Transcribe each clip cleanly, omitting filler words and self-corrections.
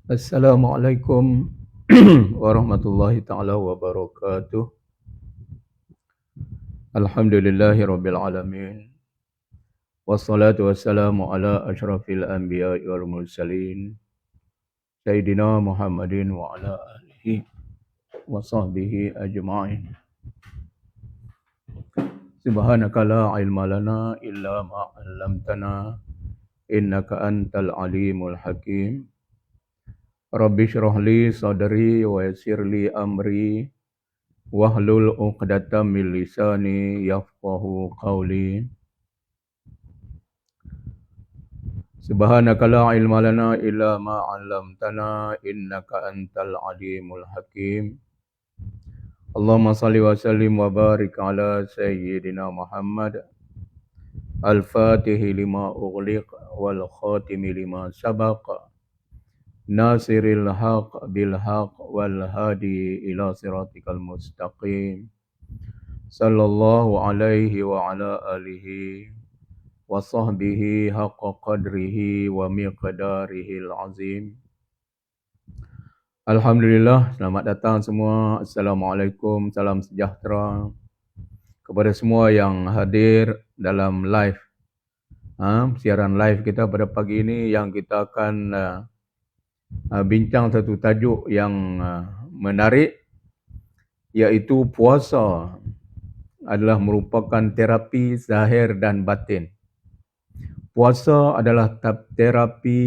Assalamualaikum warahmatullahi ta'ala wabarakatuh. Alhamdulillahi rabbil alamin. Wassalatu wassalamu ala ashrafil anbiya wal mursalin. Sayyidina Muhammadin wa ala alihi wa sahbihi ajma'in. Subhanaka la ilma lana illa ma 'allamtana innaka antal alimul hakim. Rabbi shrah li sadri wa yassir li amri wahlul 'uqdatam min lisani yafqahu qawli. Subhanaka la ilma lana illa ma 'allamtana innaka antal alimul hakim. Allahumma salli wa sallim wa barik ala sayyidina Muhammad al-fatihi lima ughliq wal khatimi lima sabaq nasiril haq bil haq wal hadi ila siratikal mustaqim sallallahu alaihi wa ala alihi wa sahbihi haqqa qadrihi wa miqdarihil azim. Alhamdulillah, selamat datang semua. Assalamualaikum, salam sejahtera kepada semua yang hadir dalam live siaran live kita pada pagi ini, yang kita akan bincang satu tajuk yang menarik, iaitu puasa adalah merupakan terapi zahir dan batin. Puasa adalah terapi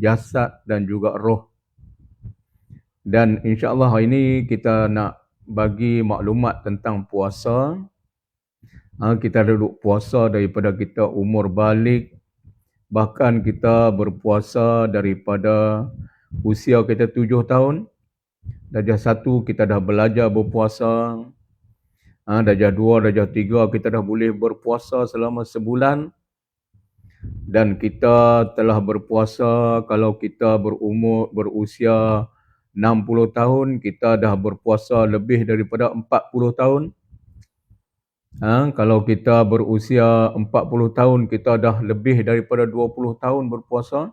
jasad dan juga roh. Dan insya-Allah hari ini kita nak bagi maklumat tentang puasa. Kita duduk puasa daripada kita umur balik, bahkan kita berpuasa daripada usia kita 7 tahun. Darjah 1 kita dah belajar berpuasa. Darjah 2, darjah 3 kita dah boleh berpuasa selama sebulan. Dan kita telah berpuasa, kalau kita berusia 60 tahun, kita dah berpuasa lebih daripada 40 tahun. Kalau kita berusia 40 tahun, kita dah lebih daripada 20 tahun berpuasa.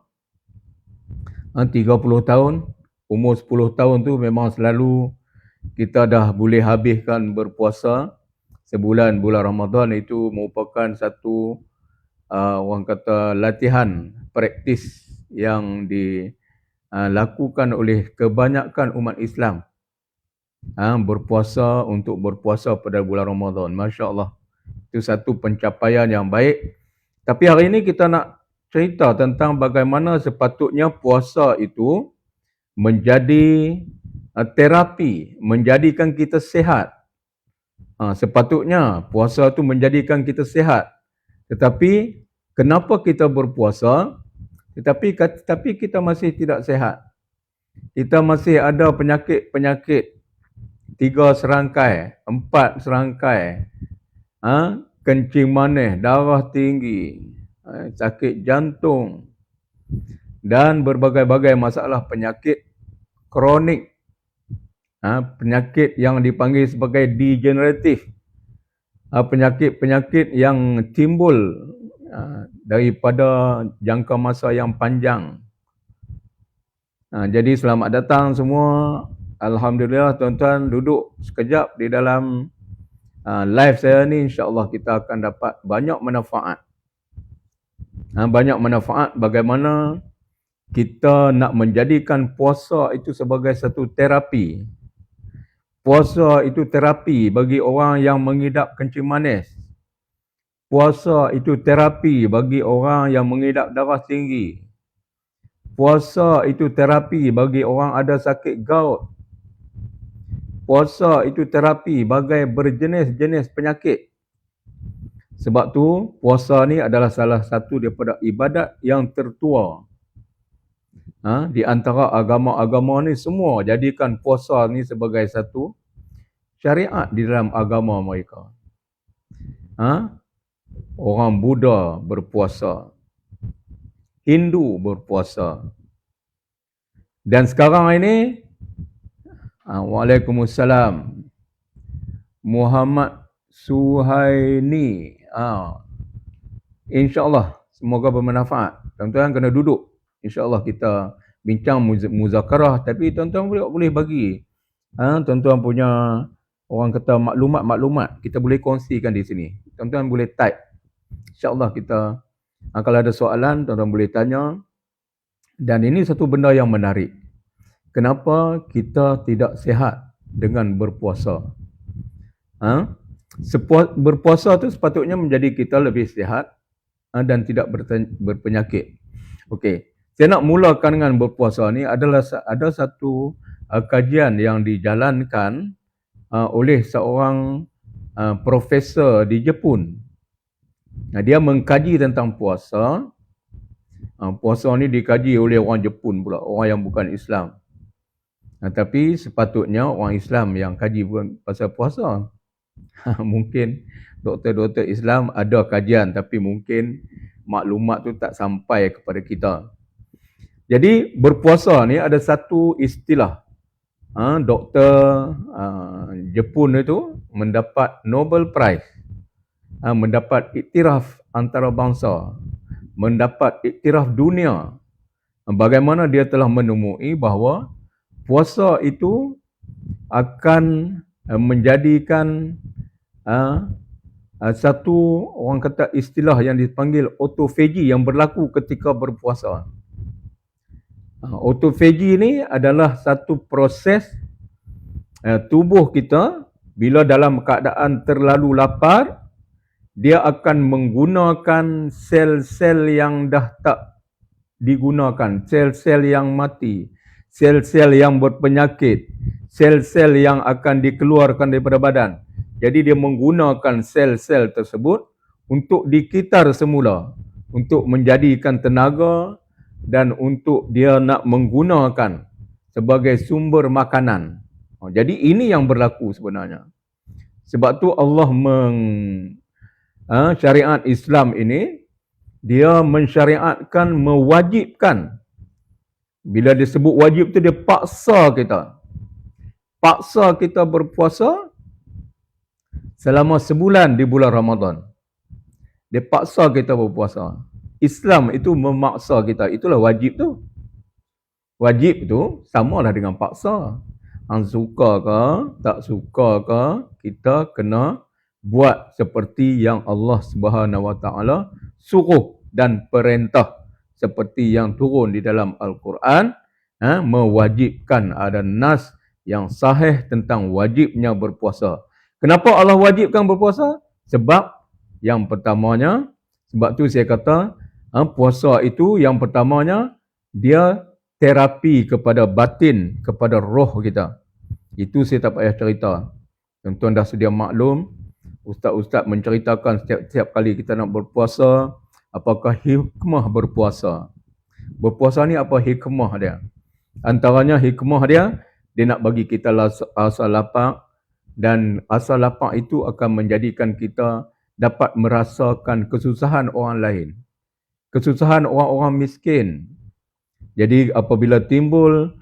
30 tahun, umur 10 tahun tu memang selalu kita dah boleh habiskan berpuasa. Sebulan, bulan Ramadan itu merupakan satu orang kata latihan, praktis yang dilakukan oleh kebanyakan umat Islam. Berpuasa untuk berpuasa pada bulan Ramadan. Masya Allah. Itu satu pencapaian yang baik. Tapi hari ini kita nak cerita tentang bagaimana sepatutnya puasa itu menjadi terapi, menjadikan kita sihat. Sepatutnya puasa itu menjadikan kita sihat. Tetapi kenapa kita berpuasa tetapi kita masih tidak sihat? Kita masih ada penyakit-penyakit, 3 serangkai, 4 serangkai. Kencing manis, darah tinggi, sakit jantung, dan berbagai-bagai masalah penyakit kronik. Penyakit yang dipanggil sebagai degeneratif. Penyakit-penyakit yang timbul daripada jangka masa yang panjang. Jadi selamat datang semua. Alhamdulillah tuan-tuan duduk sekejap di dalam live saya ni, insya-Allah kita akan dapat banyak manfaat. Banyak manfaat bagaimana kita nak menjadikan puasa itu sebagai satu terapi. Puasa itu terapi bagi orang yang mengidap kencing manis. Puasa itu terapi bagi orang yang mengidap darah tinggi. Puasa itu terapi bagi orang ada sakit gout. Puasa itu terapi bagi berjenis-jenis penyakit. Sebab tu puasa ni adalah salah satu daripada ibadat yang tertua. Di antara agama-agama ni semua jadikan puasa ni sebagai satu syariat di dalam agama mereka. Orang Buddha berpuasa, Hindu berpuasa. Dan sekarang ini, Waalaikumsalam, Muhammad Suhaini, InsyaAllah semoga bermanfaat. Tuan-tuan kena duduk, InsyaAllah kita bincang muzakarah, tapi tuan-tuan boleh bagi tuan-tuan punya, orang kata maklumat-maklumat, kita boleh kongsikan di sini. Tuan-tuan boleh type, InsyaAllah kita, kalau ada soalan tuan-tuan boleh tanya. Dan ini satu benda yang menarik, kenapa kita tidak sihat dengan berpuasa? Berpuasa tu sepatutnya menjadi kita lebih sihat dan tidak berpenyakit. Okey, saya nak mulakan dengan berpuasa ni ada satu kajian yang dijalankan oleh seorang profesor di Jepun. Dia mengkaji tentang puasa. Puasa ni dikaji oleh orang Jepun pula, orang yang bukan Islam. Tapi sepatutnya orang Islam yang kaji pasal puasa. Mungkin doktor-doktor Islam ada kajian, tapi mungkin maklumat tu tak sampai kepada kita. Jadi berpuasa ni ada satu istilah. Doktor Jepun itu mendapat Nobel Prize, mendapat iktiraf antarabangsa, mendapat iktiraf dunia, bagaimana dia telah menemui bahawa puasa itu akan menjadikan satu, orang kata, istilah yang dipanggil autofagi yang berlaku ketika berpuasa. Autofagi ni adalah satu proses tubuh kita bila dalam keadaan terlalu lapar, dia akan menggunakan sel-sel yang dah tak digunakan, sel-sel yang mati, sel-sel yang berpenyakit, sel-sel yang akan dikeluarkan daripada badan. Jadi dia menggunakan sel-sel tersebut untuk dikitar semula, untuk menjadikan tenaga dan untuk dia nak menggunakan sebagai sumber makanan. Jadi ini yang berlaku sebenarnya. Sebab tu Allah syariat Islam ini, dia mensyariatkan, mewajibkan. Bila disebut wajib tu, dia paksa kita berpuasa selama sebulan di bulan Ramadan. Dia paksa kita berpuasa. Islam itu memaksa kita, itulah wajib tu. Wajib tu samalah dengan paksa. Suka ke tak suka ke, kita kena buat seperti yang Allah Subhanahu Wa Taala suruh dan perintah, seperti yang turun di dalam Al-Quran, mewajibkan. Ada nas yang sahih tentang wajibnya berpuasa. Kenapa Allah wajibkan berpuasa? Sebab yang pertamanya, sebab tu saya kata puasa itu yang pertamanya dia terapi kepada batin, kepada roh kita. Itu saya tak payah cerita. Tuan-tuan dah sedia maklum, ustaz-ustaz menceritakan setiap kali kita nak berpuasa, apakah hikmah berpuasa. Berpuasa ni apa hikmah dia? Antaranya hikmah dia nak bagi kita rasa lapar, dan rasa lapar itu akan menjadikan kita dapat merasakan kesusahan orang lain, kesusahan orang-orang miskin. Jadi apabila timbul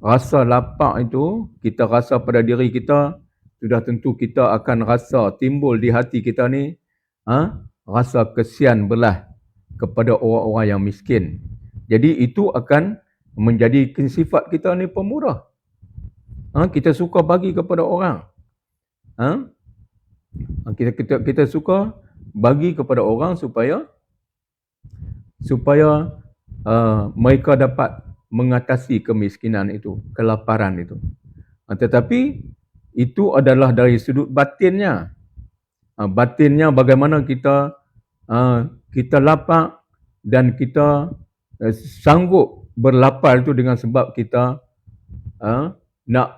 rasa lapar itu, kita rasa pada diri kita, sudah tentu kita akan rasa timbul di hati kita ni rasa kesian belah kepada orang-orang yang miskin. Jadi itu akan menjadikan sifat kita ni pemurah. Kita suka bagi kepada orang. Kita suka bagi kepada orang supaya mereka dapat mengatasi kemiskinan itu, kelaparan itu. Tetapi itu adalah dari sudut batinnya. Batinnya bagaimana kita lapar dan kita sanggup berlapar itu dengan sebab kita nak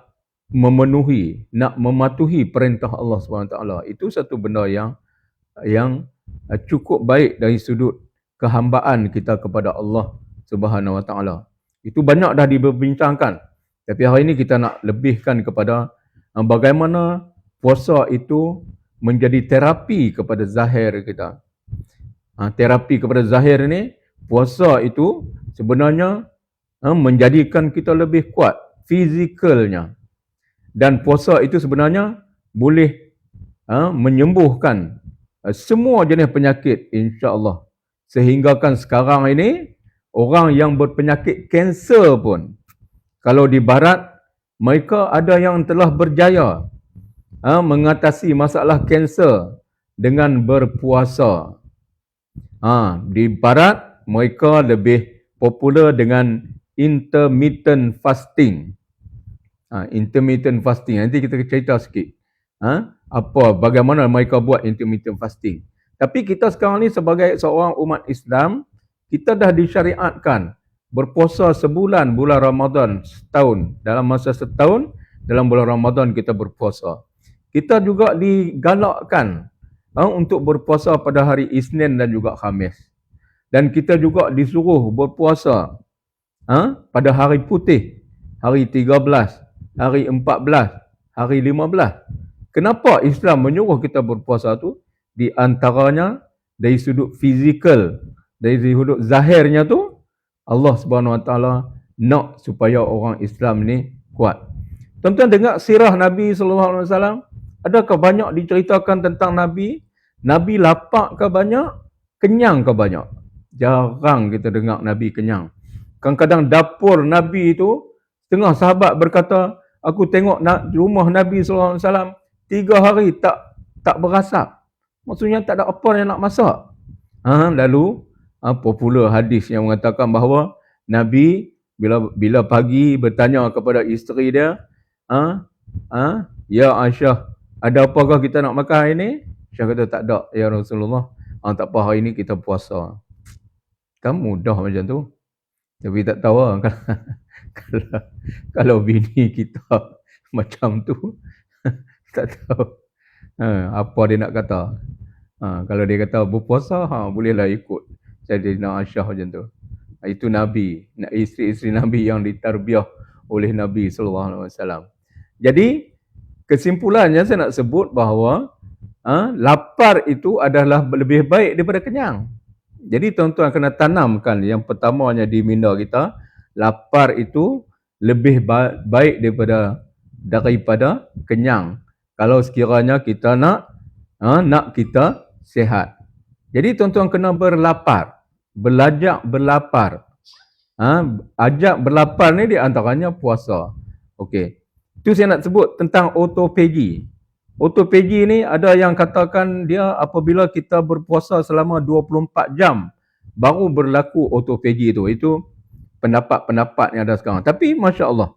memenuhi, nak mematuhi perintah Allah SWT. Itu satu benda yang cukup baik dari sudut kehambaan kita kepada Allah Subhanahu Wa Taala. Itu banyak dah diberbincangkan. Tapi hari ini kita nak lebihkan kepada bagaimana puasa itu menjadi terapi kepada zahir kita. Terapi kepada zahir ni, puasa itu sebenarnya menjadikan kita lebih kuat fizikalnya. Dan puasa itu sebenarnya boleh menyembuhkan semua jenis penyakit, insya-Allah. Sehinggakan sekarang ini orang yang berpenyakit kanser pun, kalau di barat, mereka ada yang telah berjaya mengatasi masalah kanser dengan berpuasa. Di barat, mereka lebih popular dengan intermittent fasting. Intermittent fasting, nanti kita cerita sikit. Bagaimana mereka buat intermittent fasting. Tapi kita sekarang ni sebagai seorang umat Islam, kita dah disyariatkan berpuasa sebulan bulan Ramadan setahun. Dalam masa setahun, dalam bulan Ramadan kita berpuasa. Kita juga digalakkan untuk berpuasa pada hari Isnin dan juga Khamis. Dan kita juga disuruh berpuasa pada hari putih, hari 13, hari 14, hari 15. Kenapa Islam menyuruh kita berpuasa tu? Di antaranya dari sudut fizikal, dari sudut zahirnya tu, Allah Subhanahu Wa Taala nak supaya orang Islam ni kuat. Tuan-tuan dengar sirah Nabi sallallahu alaihi wasallam, adakah banyak diceritakan tentang Nabi? Nabi lapar ke banyak? Kenyang ke banyak? Jarang kita dengar Nabi kenyang. Kadang-kadang dapur Nabi itu, setengah sahabat berkata, aku tengok rumah Nabi sallallahu alaihi wasallam 3 hari tak berasap. Maksudnya tak ada apa yang nak masak. Lalu popular hadis yang mengatakan bahawa Nabi bila pagi bertanya kepada isteri dia, ya Aisyah, ada apakah kita nak makan hari ni? Aisyah kata, tak ada ya Rasulullah. Tak apa, hari ni kita puasa. Kan mudah macam tu. Tapi tak tahu kalau bini kita macam tu, tak tahu apa dia nak kata. Kalau dia kata berpuasa, bolehlah ikut Sayyidina Aisyah macam tu. Itu Nabi, isteri-isteri Nabi yang ditarbiah oleh Nabi sallallahu alaihi wasallam. Jadi kesimpulannya saya nak sebut bahawa lapar itu adalah lebih baik daripada kenyang. Jadi tuan-tuan kena tanamkan yang pertamanya di minda kita, lapar itu lebih baik daripada kenyang. Kalau sekiranya kita nak kita sihat. Jadi tuan-tuan kena berlapar, belajar berlapar. Ajak berlapar ni di antaranya puasa. Okey. Itu saya nak sebut tentang autophagy. Autophagy ni ada yang katakan dia apabila kita berpuasa selama 24 jam baru berlaku autophagy tu. Itu pendapat-pendapat yang ada sekarang. Tapi Masya Allah,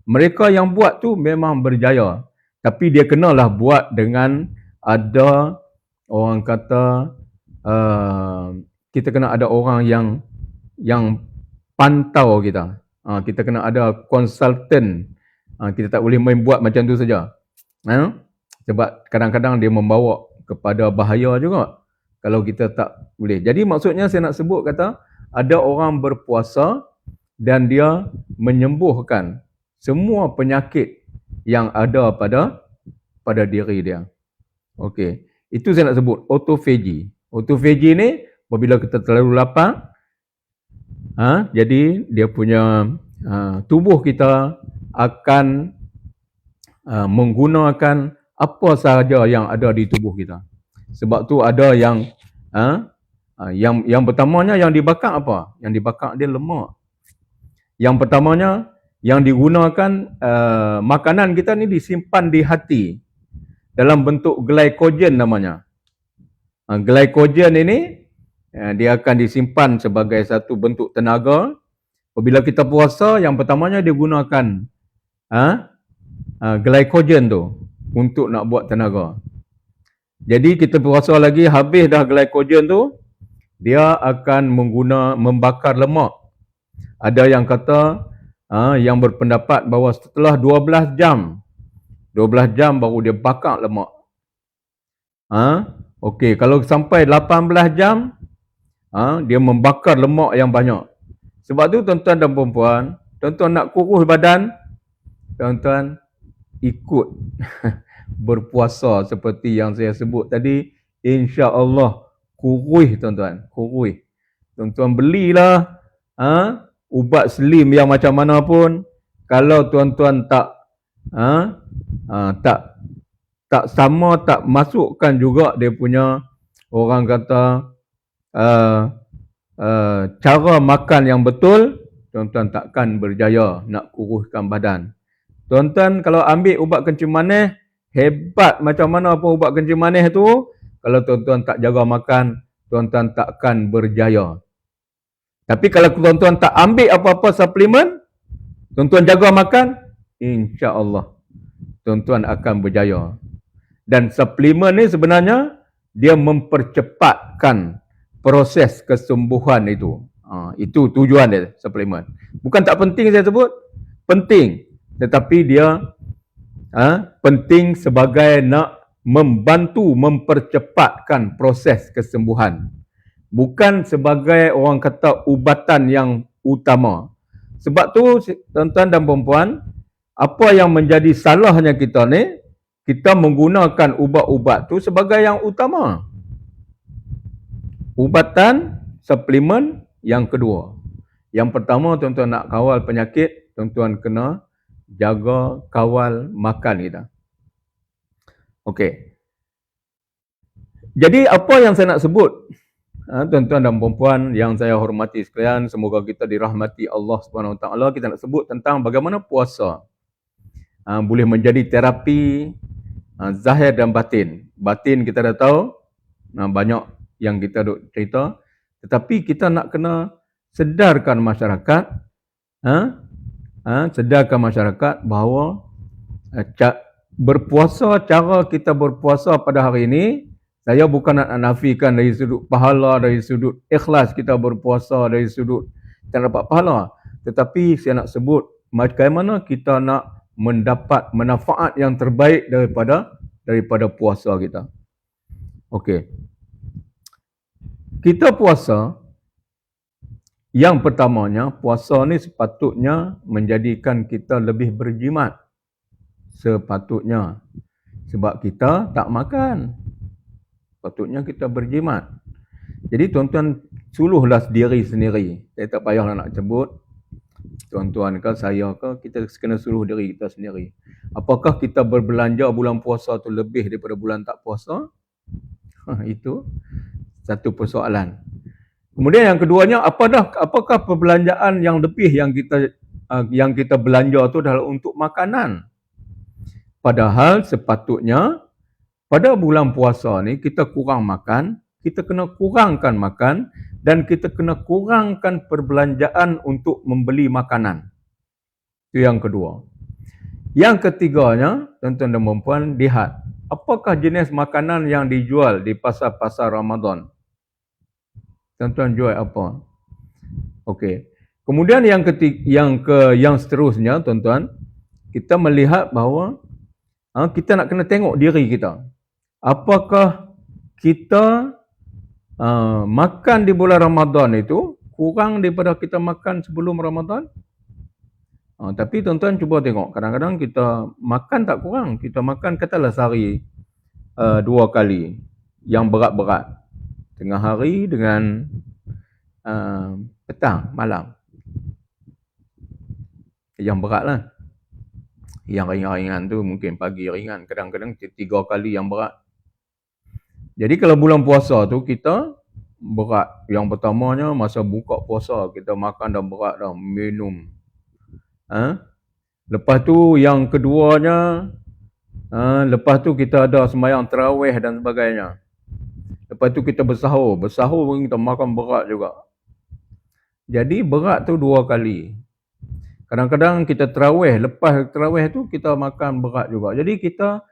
mereka yang buat tu memang berjaya. Tapi dia kenalah buat dengan ada orang kata kita kena ada orang yang pantau kita. Kita kena ada konsultan. Kita tak boleh main buat macam tu saja. Sebab kadang-kadang dia membawa kepada bahaya juga kalau kita tak boleh. Jadi maksudnya saya nak sebut kata ada orang berpuasa dan dia menyembuhkan semua penyakit yang ada pada diri dia. Okey. Itu saya nak sebut autophagy. Autophagy ni apabila kita terlalu lapar, jadi dia punya tubuh kita akan menggunakan apa sahaja yang ada di tubuh kita. Sebab tu ada yang pertamanya yang dibakar apa? Yang dibakar dia lemak. Yang pertamanya yang digunakan makanan kita ni disimpan di hati dalam bentuk glycogen namanya. Glycogen ini dia akan disimpan sebagai satu bentuk tenaga. Apabila kita puasa, yang pertamanya dia gunakan glycogen tu untuk nak buat tenaga. Jadi kita puasa lagi, habis dah glycogen tu, dia akan membakar lemak. Ada yang kata, yang berpendapat bahawa setelah 12 jam baru dia bakar lemak. Okey, kalau sampai 18 jam, dia membakar lemak yang banyak. Sebab tu tuan-tuan dan puan-puan, tuan-tuan nak kurus badan, tuan-tuan ikut berpuasa seperti yang saya sebut tadi, insya-Allah kurus tuan-tuan, kurus. Tuan-tuan belilah ubat selim yang macam mana pun, kalau tuan-tuan tak tak sama, tak masukkan juga dia punya, orang kata cara makan yang betul, tuan-tuan takkan berjaya nak kuruskan badan. Tuan-tuan kalau ambil ubat kencing manis, hebat macam mana pun ubat kencing manis tu, kalau tuan-tuan tak jaga makan, tuan-tuan takkan berjaya. Tapi kalau tuan-tuan tak ambil apa-apa suplemen, tuan-tuan jaga makan, insya-Allah tuan-tuan akan berjaya. Dan suplemen ni sebenarnya dia mempercepatkan proses kesembuhan itu. Itu tujuan dia, suplemen. Bukan tak penting saya sebut, penting. Tetapi dia penting sebagai nak membantu mempercepatkan proses kesembuhan. Bukan sebagai orang kata ubatan yang utama. Sebab tu tuan-tuan dan puan-puan, apa yang menjadi salahnya kita ni, kita menggunakan ubat-ubat tu sebagai yang utama. Ubatan, suplemen yang kedua. Yang pertama, tuan-tuan nak kawal penyakit, tuan-tuan kena jaga kawal makan kita. Okey. Jadi apa yang saya nak sebut, tuan-tuan dan puan-puan yang saya hormati sekalian, semoga kita dirahmati Allah Subhanahu Wa Taala. Kita nak sebut tentang bagaimana puasa boleh menjadi terapi zahir dan batin. Batin kita dah tahu, banyak yang kita duk cerita, tetapi kita nak kena sedarkan masyarakat, sedarkan masyarakat bahawa berpuasa, cara kita berpuasa pada hari ini, saya bukan nak nafikan dari sudut pahala, dari sudut ikhlas kita berpuasa, dari sudut kita dapat pahala. Tetapi saya nak sebut bagaimana kita nak mendapat manfaat yang terbaik daripada puasa kita. Okey. Kita puasa, yang pertamanya, puasa ni sepatutnya menjadikan kita lebih berjimat. Sepatutnya. Sebab kita tak makan. Patutnya kita berjimat. Jadi tuan-tuan suluhlah diri sendiri. Saya tak payah nak sebut tuan-tuan ke saya ke, kita kena suluh diri kita sendiri. Apakah kita berbelanja bulan puasa tu lebih daripada bulan tak puasa? Itu satu persoalan. Kemudian yang keduanya, apakah perbelanjaan yang lebih yang kita belanja tu adalah untuk makanan? Padahal sepatutnya pada bulan puasa ni kita kurang makan, kita kena kurangkan makan dan kita kena kurangkan perbelanjaan untuk membeli makanan. Itu yang kedua. Yang ketiganya, tuan-tuan dan puan-puan, lihat apakah jenis makanan yang dijual di pasar-pasar Ramadan. Tuan-tuan jual apa? Okey. Kemudian yang seterusnya, tuan-tuan, kita melihat bahawa kita nak kena tengok diri kita. Apakah kita makan di bulan Ramadan itu kurang daripada kita makan sebelum Ramadan? Tapi tuan-tuan cuba tengok, kadang-kadang kita makan tak kurang. Kita makan katalah sehari 2 kali yang berat-berat. Tengah hari dengan petang, malam. Yang berat lah. Yang ringan-ringan tu mungkin pagi ringan. Kadang-kadang 3 kali yang berat. Jadi kalau bulan puasa tu kita berat. Yang pertamanya masa buka puasa kita makan dah berat dah, minum. Lepas tu yang keduanya, lepas tu kita ada sembahyang tarawih dan sebagainya. Lepas tu kita bersahur pun kita makan berat juga. Jadi berat tu 2 kali. Kadang-kadang kita tarawih, lepas tarawih tu kita makan berat juga. Jadi kita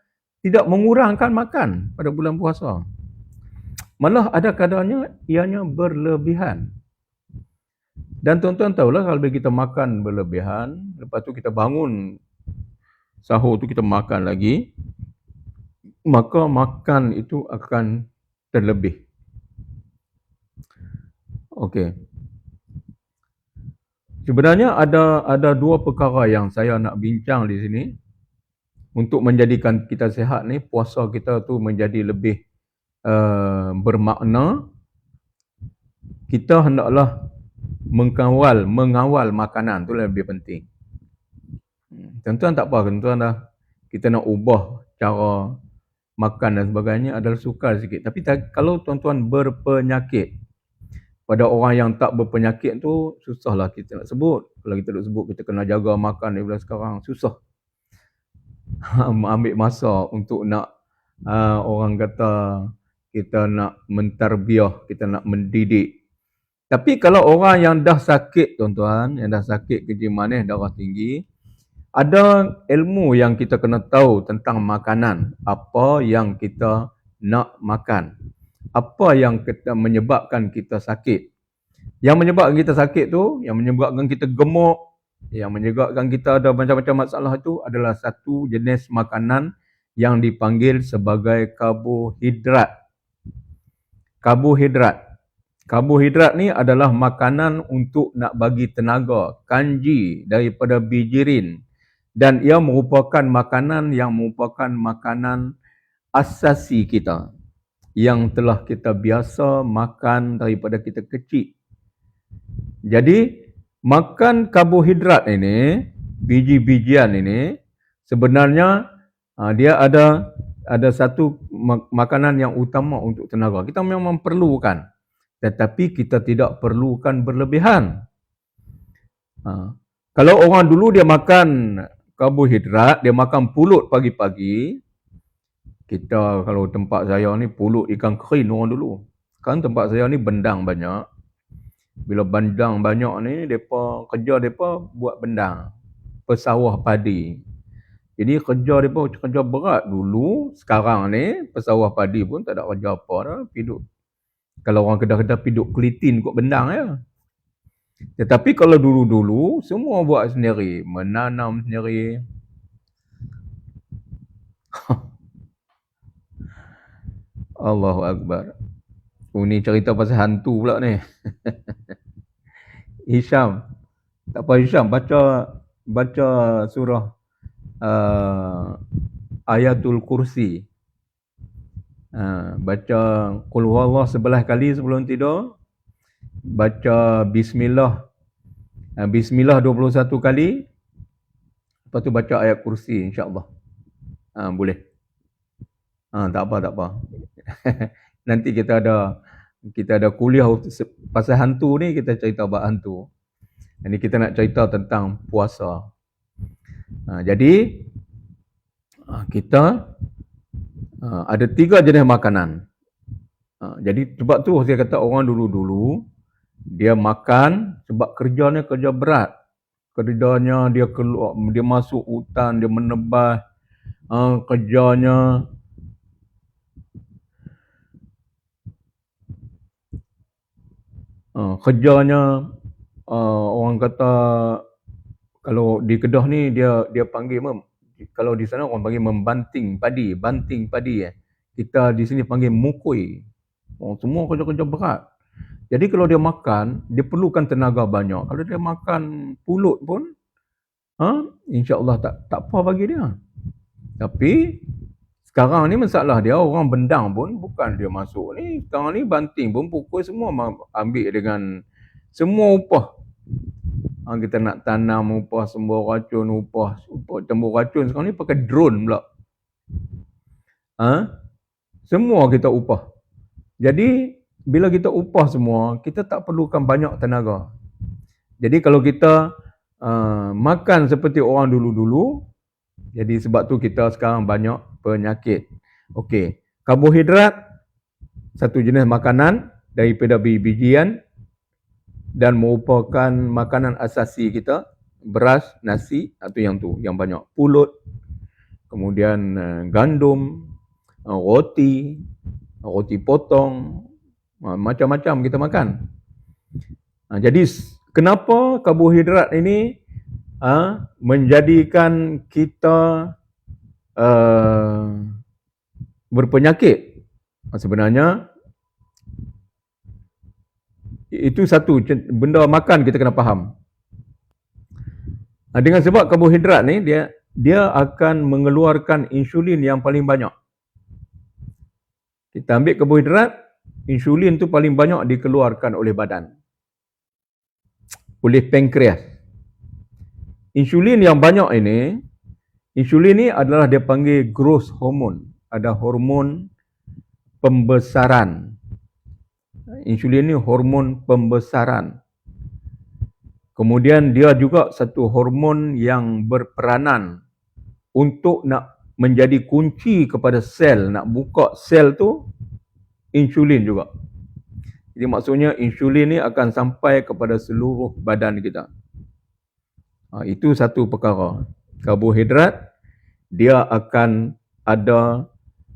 tidak mengurangkan makan pada bulan puasa. Malah ada kadangnya ianya berlebihan. Dan tuan-tuan tahulah kalau kita makan berlebihan, lepas tu kita bangun sahur tu kita makan lagi, maka makan itu akan terlebih. Okey. Sebenarnya ada 2 perkara yang saya nak bincang di sini. untuk menjadikan kita sihat ni, puasa kita tu menjadi lebih bermakna, kita hendaklah mengawal makanan tu lebih penting. Tuan-tuan tak apa, tuan-tuan dah kita nak ubah cara makan dan sebagainya adalah sukar sikit. Tapi kalau tuan-tuan berpenyakit, pada orang yang tak berpenyakit tu susahlah kita nak sebut. Kalau kita nak sebut kita kena jaga makan daripada sekarang, susah. Ambil masa untuk nak orang kata kita nak mentarbiah, kita nak mendidik. Tapi kalau orang yang dah sakit tuan-tuan, yang dah sakit kencing manis, darah tinggi, ada ilmu yang kita kena tahu tentang makanan. Apa yang kita nak makan. Apa yang menyebabkan kita sakit. Yang menyebabkan kita sakit tu, yang menyebabkan kita gemuk, yang menyebabkan kita ada macam-macam masalah tu adalah satu jenis makanan yang dipanggil sebagai karbohidrat. Karbohidrat ni adalah makanan untuk nak bagi tenaga, kanji daripada bijirin. Dan ia merupakan makanan asasi kita yang telah kita biasa makan daripada kita kecil. Jadi makan karbohidrat ini, biji-bijian ini sebenarnya dia ada satu makanan yang utama untuk tenaga. Kita memang perlukan, tetapi kita tidak perlukan berlebihan. Kalau orang dulu dia makan karbohidrat, dia makan pulut pagi-pagi. Kita kalau tempat saya ni pulut ikan kering orang dulu. Kan tempat saya ni bendang banyak. Bila bendang banyak ni, kerja mereka buat bendang. Pesawah padi. Jadi kerja berat dulu. Sekarang ni pesawah padi pun tak ada kerja apa dah. Piduk. Kalau orang kedai-kedai piduk kelitin kot bendang ya. Tetapi kalau dulu-dulu, semua buat sendiri. Menanam sendiri. Allahu Akbar. Ini cerita pasal hantu pula ni. Hisham. Tak apa Hisham, baca surah Ayatul Kursi. Baca Qul Huwallah 11 kali sebelum tidur. Baca Bismillah 21 kali. Lepas tu baca ayat kursi insya-Allah. Boleh. Tak apa. Nanti kita ada kuliah pasal hantu ni, kita cerita bab hantu. Ini kita nak cerita tentang puasa. Jadi kita ada 3 jenis makanan. Jadi sebab tu saya kata orang dulu-dulu dia makan sebab kerjanya kerja berat. Kerjanya dia keluar, dia masuk hutan, dia menebas, kerjanya orang kata kalau di Kedah ni dia panggil kalau di sana orang panggil banting padi. Kita di sini panggil mukui. Semua kerja-kerja berat. Jadi kalau dia makan, dia perlukan tenaga banyak. Kalau dia makan pulut pun, insya-Allah tak apa bagi dia. Tapi sekarang ni masalah dia, orang bendang pun bukan dia masuk ni. Sekarang ni banting pun pukul semua ambil dengan semua upah. Kita nak tanam upah, semua racun upah tembur racun sekarang ni pakai drone pula. Semua kita upah. Jadi bila kita upah semua, kita tak perlukan banyak tenaga. Jadi kalau kita makan seperti orang dulu-dulu, jadi sebab tu kita sekarang banyak penyakit. Okey, karbohidrat satu jenis makanan daripada biji-bijian dan merupakan makanan asasi kita. Beras, nasi, atau yang banyak. Pulut, kemudian gandum, roti potong, macam-macam kita makan. Jadi kenapa karbohidrat ini menjadikan kita berpenyakit? Sebenarnya itu satu benda makan kita kena faham. Dengan sebab karbohidrat ni dia dia akan mengeluarkan insulin yang paling banyak. Kita ambil karbohidrat, insulin tu paling banyak dikeluarkan oleh badan, oleh pankreas. Insulin yang banyak ini, insulin ni adalah dia panggil growth hormone. Ada hormon pembesaran. Insulin ni hormon pembesaran. Kemudian dia juga satu hormon yang berperanan untuk nak menjadi kunci kepada sel, nak buka sel tu, insulin juga. Jadi maksudnya insulin ni akan sampai kepada seluruh badan kita. Itu satu perkara. Karbohidrat, dia akan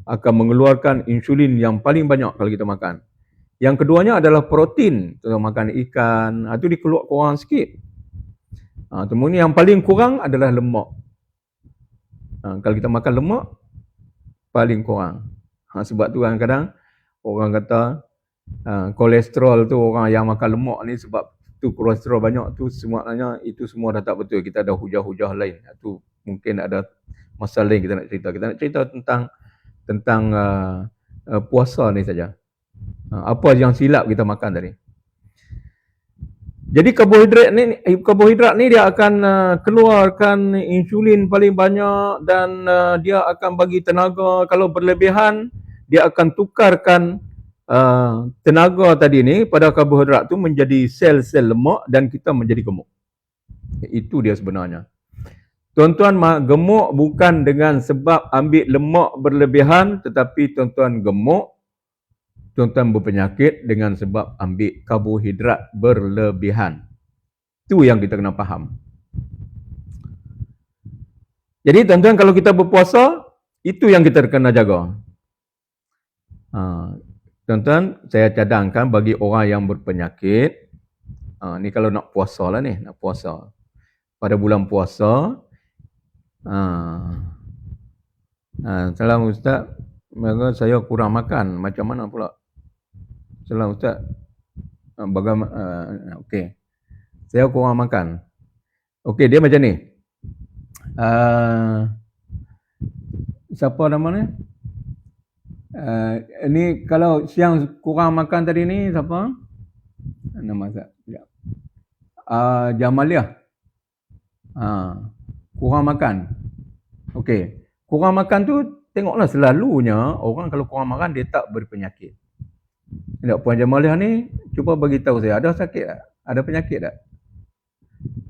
mengeluarkan insulin yang paling banyak kalau kita makan. Yang keduanya adalah protein. Kalau makan ikan, itu dikeluar kurang sikit. Kemudian yang paling kurang adalah lemak. Kalau kita makan lemak, paling kurang. Sebab tu kadang-kadang orang kata kolesterol tu, orang yang makan lemak ni sebab tu kolesterol banyak tu, sebenarnya itu semua dah tak betul. Kita ada hujah-hujah lain. Itu mungkin ada masalah lain kita nak cerita. Kita nak cerita tentang puasa ni saja. Apa yang silap kita makan tadi. Jadi karbohidrat ni dia akan keluarkan insulin paling banyak dan dia akan bagi tenaga. Kalau berlebihan, dia akan tukarkan tenaga tadi ni pada karbohidrat tu menjadi sel-sel lemak dan kita menjadi gemuk. Itu dia sebenarnya. Tuan-tuan gemuk bukan dengan sebab ambil lemak berlebihan, tetapi tuan-tuan gemuk, tuan-tuan berpenyakit dengan sebab ambil karbohidrat berlebihan. Itu yang kita kena faham. Jadi tuan-tuan, kalau kita berpuasa, itu yang kita kena jaga. Tuan-tuan, saya cadangkan bagi orang yang berpenyakit, ni kalau nak puasa lah ni, nak puasa. Pada bulan puasa, salam Ustaz, saya kurang makan, macam mana pula? Salam Ustaz, bagaimana? Okey, saya kurang makan. Okey, dia macam ni. Siapa nama ni? Ni kalau siang kurang makan tadi ni, siapa? Nama Ustaz. Jamaliah. Kurang makan. Okey, kurang makan tu tengoklah, selalunya orang kalau kurang makan dia tak berpenyakit. Tak, Puan Jamaliah ni cuba bagi tahu saya, ada sakit tak? Ada penyakit tak?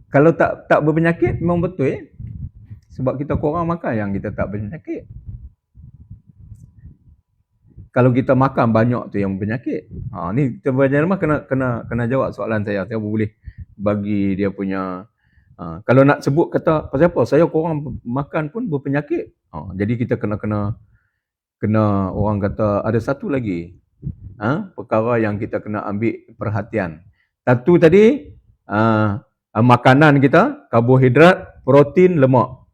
Kalau tak berpenyakit memang betul sebab kita kurang makan yang kita tak berpenyakit. Kalau kita makan banyak tu yang berpenyakit. Ni Puan Jamaliah kena jawab soalan saya. Saya boleh bagi dia punya kalau nak sebut kata pasal apa saya kurang makan pun berpenyakit. Jadi kita kena orang kata ada satu lagi perkara yang kita kena ambil perhatian. Satu tadi makanan kita, karbohidrat, protein, lemak.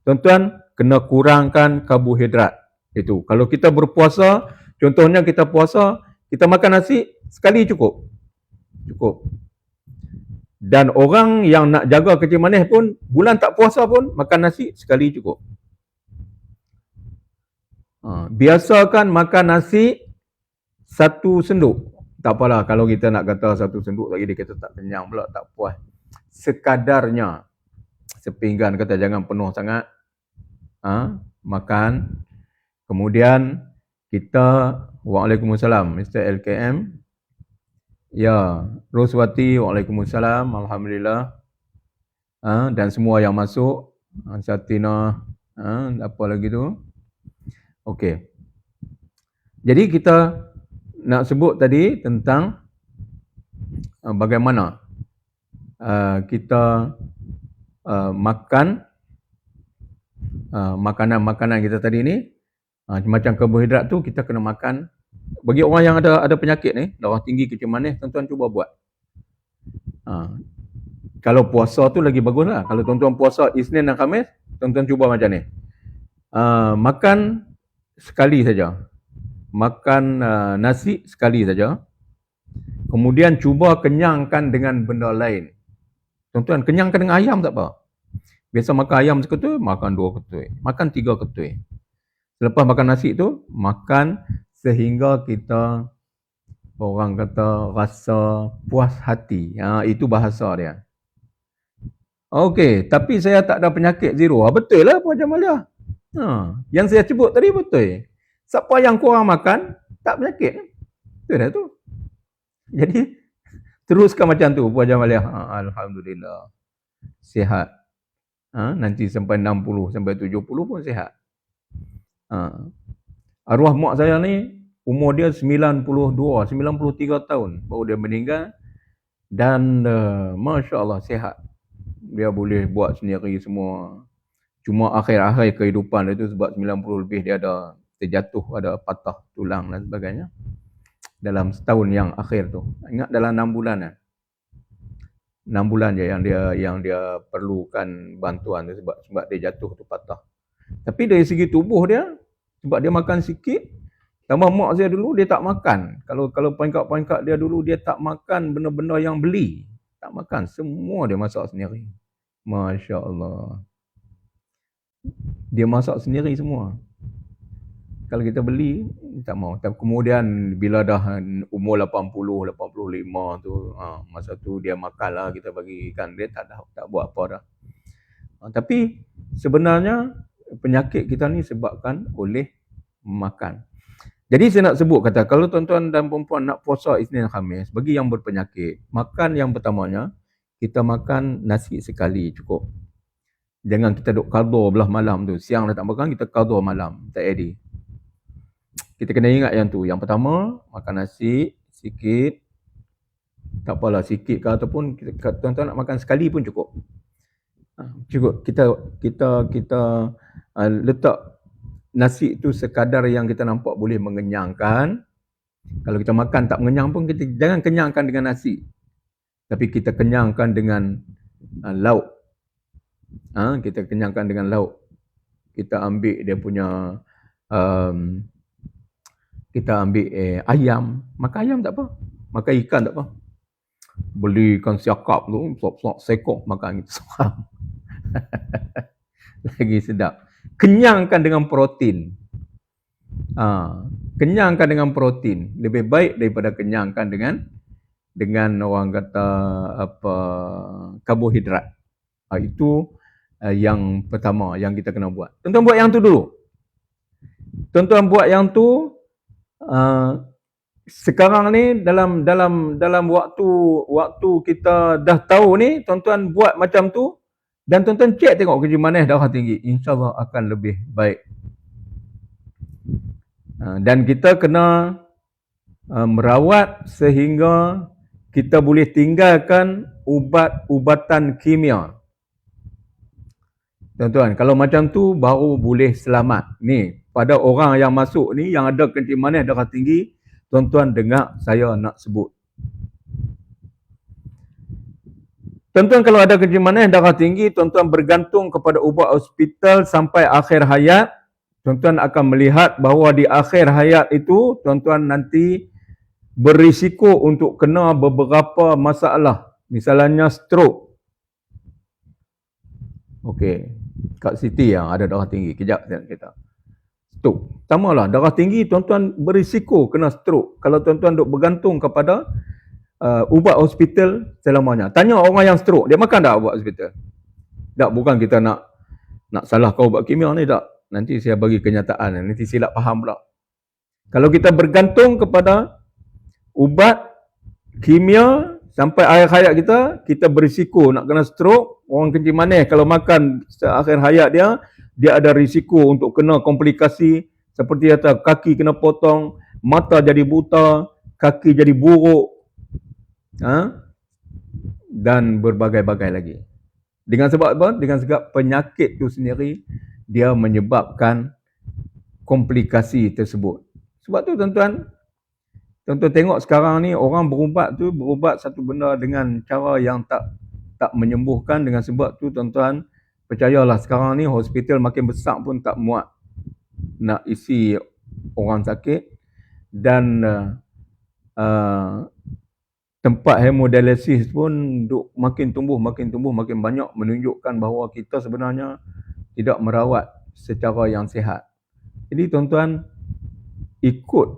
Tuan-tuan kena kurangkan karbohidrat. Itu. Kalau kita berpuasa, contohnya kita puasa, kita makan nasi sekali cukup. Cukup. Dan orang yang nak jaga kecil manis pun, bulan tak puasa pun makan nasi sekali cukup. Biasakan makan nasi satu senduk. Tak apalah kalau kita nak kata satu senduk lagi dia kata tak kenyang pula, tak puas. Sekadarnya sepinggan, kata jangan penuh sangat. Makan. Kemudian kita, Waalaikumsalam, Mr. LKM. Ya, Roswati, Waalaikumsalam, Alhamdulillah. Dan semua yang masuk, Satina, apa lagi tu? Okey. Jadi kita nak sebut tadi tentang bagaimana kita makan makanan-makanan kita tadi ni, macam karbohidrat tu kita kena makan. Bagi orang yang ada penyakit ni, darah tinggi, kecil manis, tuan-tuan cuba buat. Kalau puasa tu lagi baguslah. Kalau tuan-tuan puasa Isnin dan Khamis, tuan-tuan cuba macam ni. Makan sekali saja. Makan nasi sekali saja. Kemudian cuba kenyangkan dengan benda lain. Tuan-tuan, kenyangkan dengan ayam tak apa. Biasa makan ayam seketui, makan 2 ketui, makan 3 ketui. Selepas makan nasi tu, makan sehingga kita, orang kata, rasa puas hati. Itu bahasa dia. Okey, tapi saya tak ada penyakit zero. Betul lah Puan Jamalia. Yang saya sebut tadi betul. Siapa yang kurang makan, tak penyakit. Betul dah tu. Jadi, teruskan macam tu Puan Jamalia. Alhamdulillah. Sihat. Nanti sampai 60, sampai 70 pun sihat. Arwah mak saya ni, umur dia 92, 93 tahun. Baru dia meninggal. Dan Masya Allah sihat. Dia boleh buat sendiri semua. Cuma akhir-akhir kehidupan dia tu sebab 90 lebih dia ada terjatuh, ada patah tulang dan sebagainya. Dalam setahun yang akhir tu. Ingat dalam 6 bulan kan. 6 bulan je yang dia perlukan bantuan tu sebab dia jatuh tu patah. Tapi dari segi tubuh dia, sebab dia makan sikit, tambah mak saya dulu dia tak makan. Kalau pangkat-pangkat dia dulu dia tak makan benda-benda yang beli. Tak makan, semua dia masak sendiri. Masya Allah. Dia masak sendiri semua. Kalau kita beli, tak mau. Tapi kemudian bila dah umur 80, 85 tu, masa tu dia makan lah, kita bagikan. Dia tak buat apa dah. Tapi sebenarnya penyakit kita ni sebabkan oleh makan. Jadi saya nak sebut kata, kalau tuan-tuan dan perempuan nak puasa Isnin Khamis, bagi yang berpenyakit, makan yang pertamanya, kita makan nasi sekali cukup. Jangan kita duk qadha belah malam tu. Siang dah tak makan, kita qadha malam. Tak jadi. Kita kena ingat yang tu. Yang pertama, makan nasi sikit. Tak apalah sikit ke ataupun tuan-tuan nak makan sekali pun cukup. Cukup. Kita letak nasi tu sekadar yang kita nampak boleh mengenyangkan. Kalau kita makan tak mengenyang pun, kita jangan kenyangkan dengan nasi. Tapi kita kenyangkan dengan lauk. Kita kenyangkan dengan lauk. Kita ambil dia punya kita ambil ayam. Makan ayam tak apa. Makan ikan tak apa. Beli ikan siakap tu, sekok makan gitu. Lagi sedap. Kenyangkan dengan protein. Kenyangkan dengan protein. Lebih baik daripada kenyangkan dengan orang kata karbohidrat. Itu yang pertama yang kita kena buat. Tuan-tuan buat yang tu dulu. Tuan-tuan buat yang tu. Sekarang ni dalam waktu kita dah tahu ni, tuan-tuan buat macam tu dan tuan-tuan cek tengok kerja manis darah tinggi, insya-Allah akan lebih baik. Dan kita kena merawat sehingga kita boleh tinggalkan ubat-ubatan kimia. Tuan-tuan, kalau macam tu baru boleh selamat. Ni, pada orang yang masuk ni yang ada kencing manis darah tinggi, tuan-tuan dengar saya nak sebut. Tuan-tuan kalau ada kencing manis darah tinggi, tuan-tuan bergantung kepada ubat hospital sampai akhir hayat. Tuan-tuan akan melihat bahawa di akhir hayat itu, tuan-tuan nanti berisiko untuk kena beberapa masalah. Misalnya stroke. Okey, Kak Siti yang ada darah tinggi. Kejap kita. Stroke. Samalah, darah tinggi tuan-tuan berisiko kena stroke. Kalau tuan-tuan duk bergantung kepada ubat hospital selamanya. Tanya orang yang stroke, dia makan tak ubat hospital? Tak, bukan kita nak salahkan ubat kimia ni, tak. Nanti saya bagi kenyataan, nanti silap faham pula. Kalau kita bergantung kepada ubat kimia sampai akhir hayat kita berisiko nak kena stroke. Orang kencing manis kalau makan akhir hayat dia ada risiko untuk kena komplikasi seperti kata kaki kena potong, mata jadi buta, kaki jadi buruk, dan berbagai-bagai lagi. Dengan sebab apa? Dengan sebab penyakit itu sendiri dia menyebabkan komplikasi tersebut. Sebab tu tuan-tuan tengok sekarang ni orang berubat satu benda dengan cara yang tak menyembuhkan. Dengan sebab tu tuan-tuan percayalah sekarang ni hospital makin besar pun tak muat nak isi orang sakit dan tempat hemodialisis pun makin tumbuh, makin banyak, menunjukkan bahawa kita sebenarnya tidak merawat secara yang sihat. Jadi tuan-tuan, ikut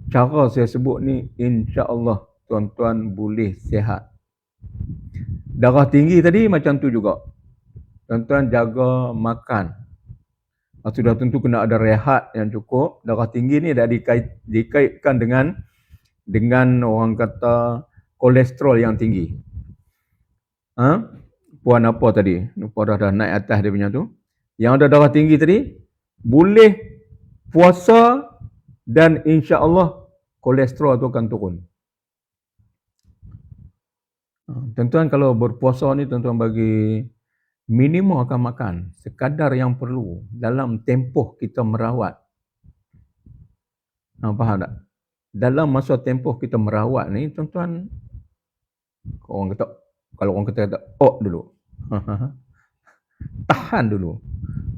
cara saya sebut ni, insya-Allah tuan-tuan boleh sihat. Darah tinggi tadi macam tu juga. Tuan-tuan jaga makan. Sudah tentu kena ada rehat yang cukup. Darah tinggi ni dah dikaitkan dengan orang kata kolesterol yang tinggi. Puan apa tadi? Lupa dah naik atas dia punya tu. Yang ada darah tinggi tadi boleh puasa dan insya-Allah kolesterol tu akan turun. Tuan-tuan kalau berpuasa ni tuan-tuan bagi minimum akan makan sekadar yang perlu dalam tempoh kita merawat. Faham tak? Dalam masa tempoh kita merawat ni tuan-tuan, kalau orang kata dulu. Tahan dulu.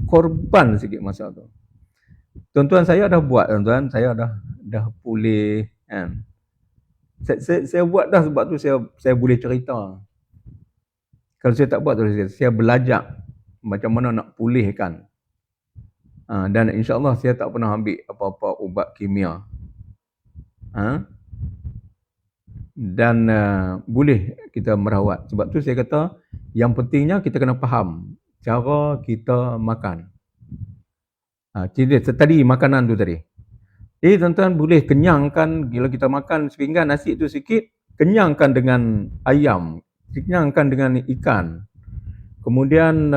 Korban sikit masa tu. Tuan-tuan, saya dah buat tuan-tuan, saya dah pulih kan. Saya buat dah, sebab tu saya boleh cerita. Kalau saya tak buat tu saya belajar macam mana nak pulihkan. Dan insya-Allah saya tak pernah ambil apa-apa ubat kimia. Dan boleh kita merawat. Sebab tu saya kata yang pentingnya kita kena faham cara kita makan. Tadi makanan tu tadi. Jadi tuan-tuan boleh kenyangkan, bila kita makan sepinggan nasi tu sikit, kenyangkan dengan ayam, kenyangkan dengan ikan. Kemudian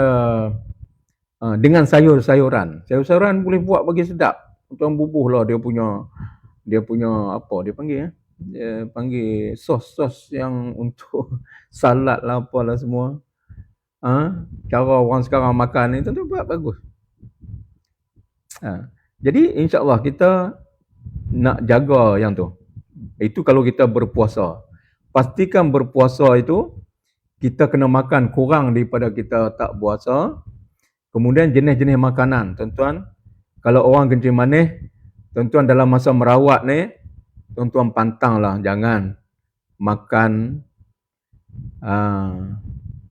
dengan sayur-sayuran. Sayur-sayuran boleh buat bagi sedap. Tuan bubuhlah dia punya apa dia panggil dia panggil sos yang untuk salad lah apalah semua. Cara orang sekarang makan ni tentu buat bagus. Jadi insya-Allah kita nak jaga yang tu. Itu kalau kita berpuasa. Pastikan berpuasa itu kita kena makan kurang daripada kita tak puasa. Kemudian jenis-jenis makanan, tuan-tuan. Kalau orang kencing manis, tuan-tuan dalam masa merawat ni, tuan-tuan pantanglah, jangan makan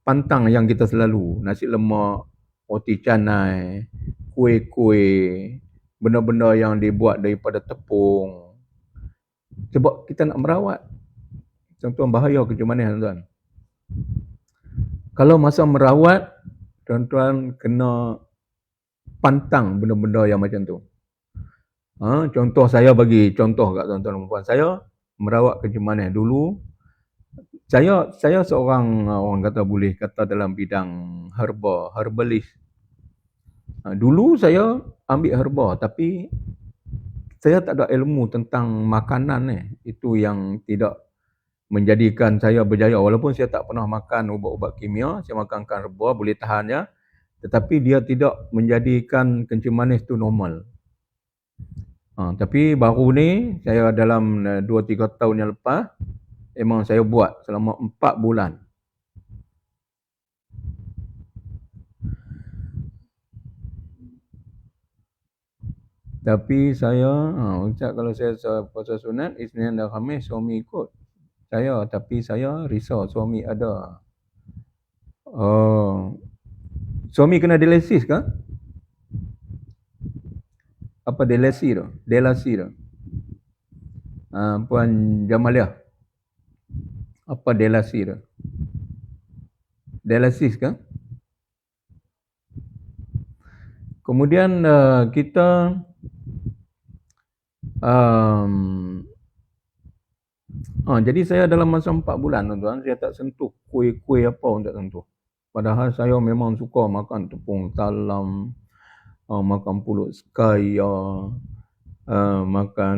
pantang yang kita selalu, nasi lemak, roti canai, kuih-kuih, benda-benda yang dibuat daripada tepung. Sebab kita nak merawat. Tuan-tuan, bahaya kencing manis tuan-tuan. Kalau masa merawat, tuan-tuan kena pantang benda-benda yang macam tu. Contoh, saya bagi contoh kat tuan-tuan dan puan. Saya merawat kencing manis dulu. Saya seorang orang kata boleh kata dalam bidang herbalist. Dulu saya ambil herba, tapi saya tak ada ilmu tentang makanan ni. Itu yang tidak menjadikan saya berjaya. Walaupun saya tak pernah makan ubat-ubat kimia, saya makan herba, boleh tahan ya. Tetapi dia tidak menjadikan kencing manis tu normal. Tapi baru ni, saya dalam 2-3 tahun yang lepas, memang saya buat selama 4 bulan. Tapi saya, Ustaz, kalau saya puasa sunat, Isnin dan Khamis, suami ikut saya. Tapi saya risau, suami ada. Suami kena dialisis ke? Apa delasi tu? Delasi tu. Puan Jamaliah. Apa delasi tu? Dialisis ke? Kemudian kita jadi saya dalam masa 4 bulan tuan-tuan, saya tak sentuh kuih-kuih apa pun tak sentuh. Padahal saya memang suka makan tepung talam, makan pulut sekaya, makan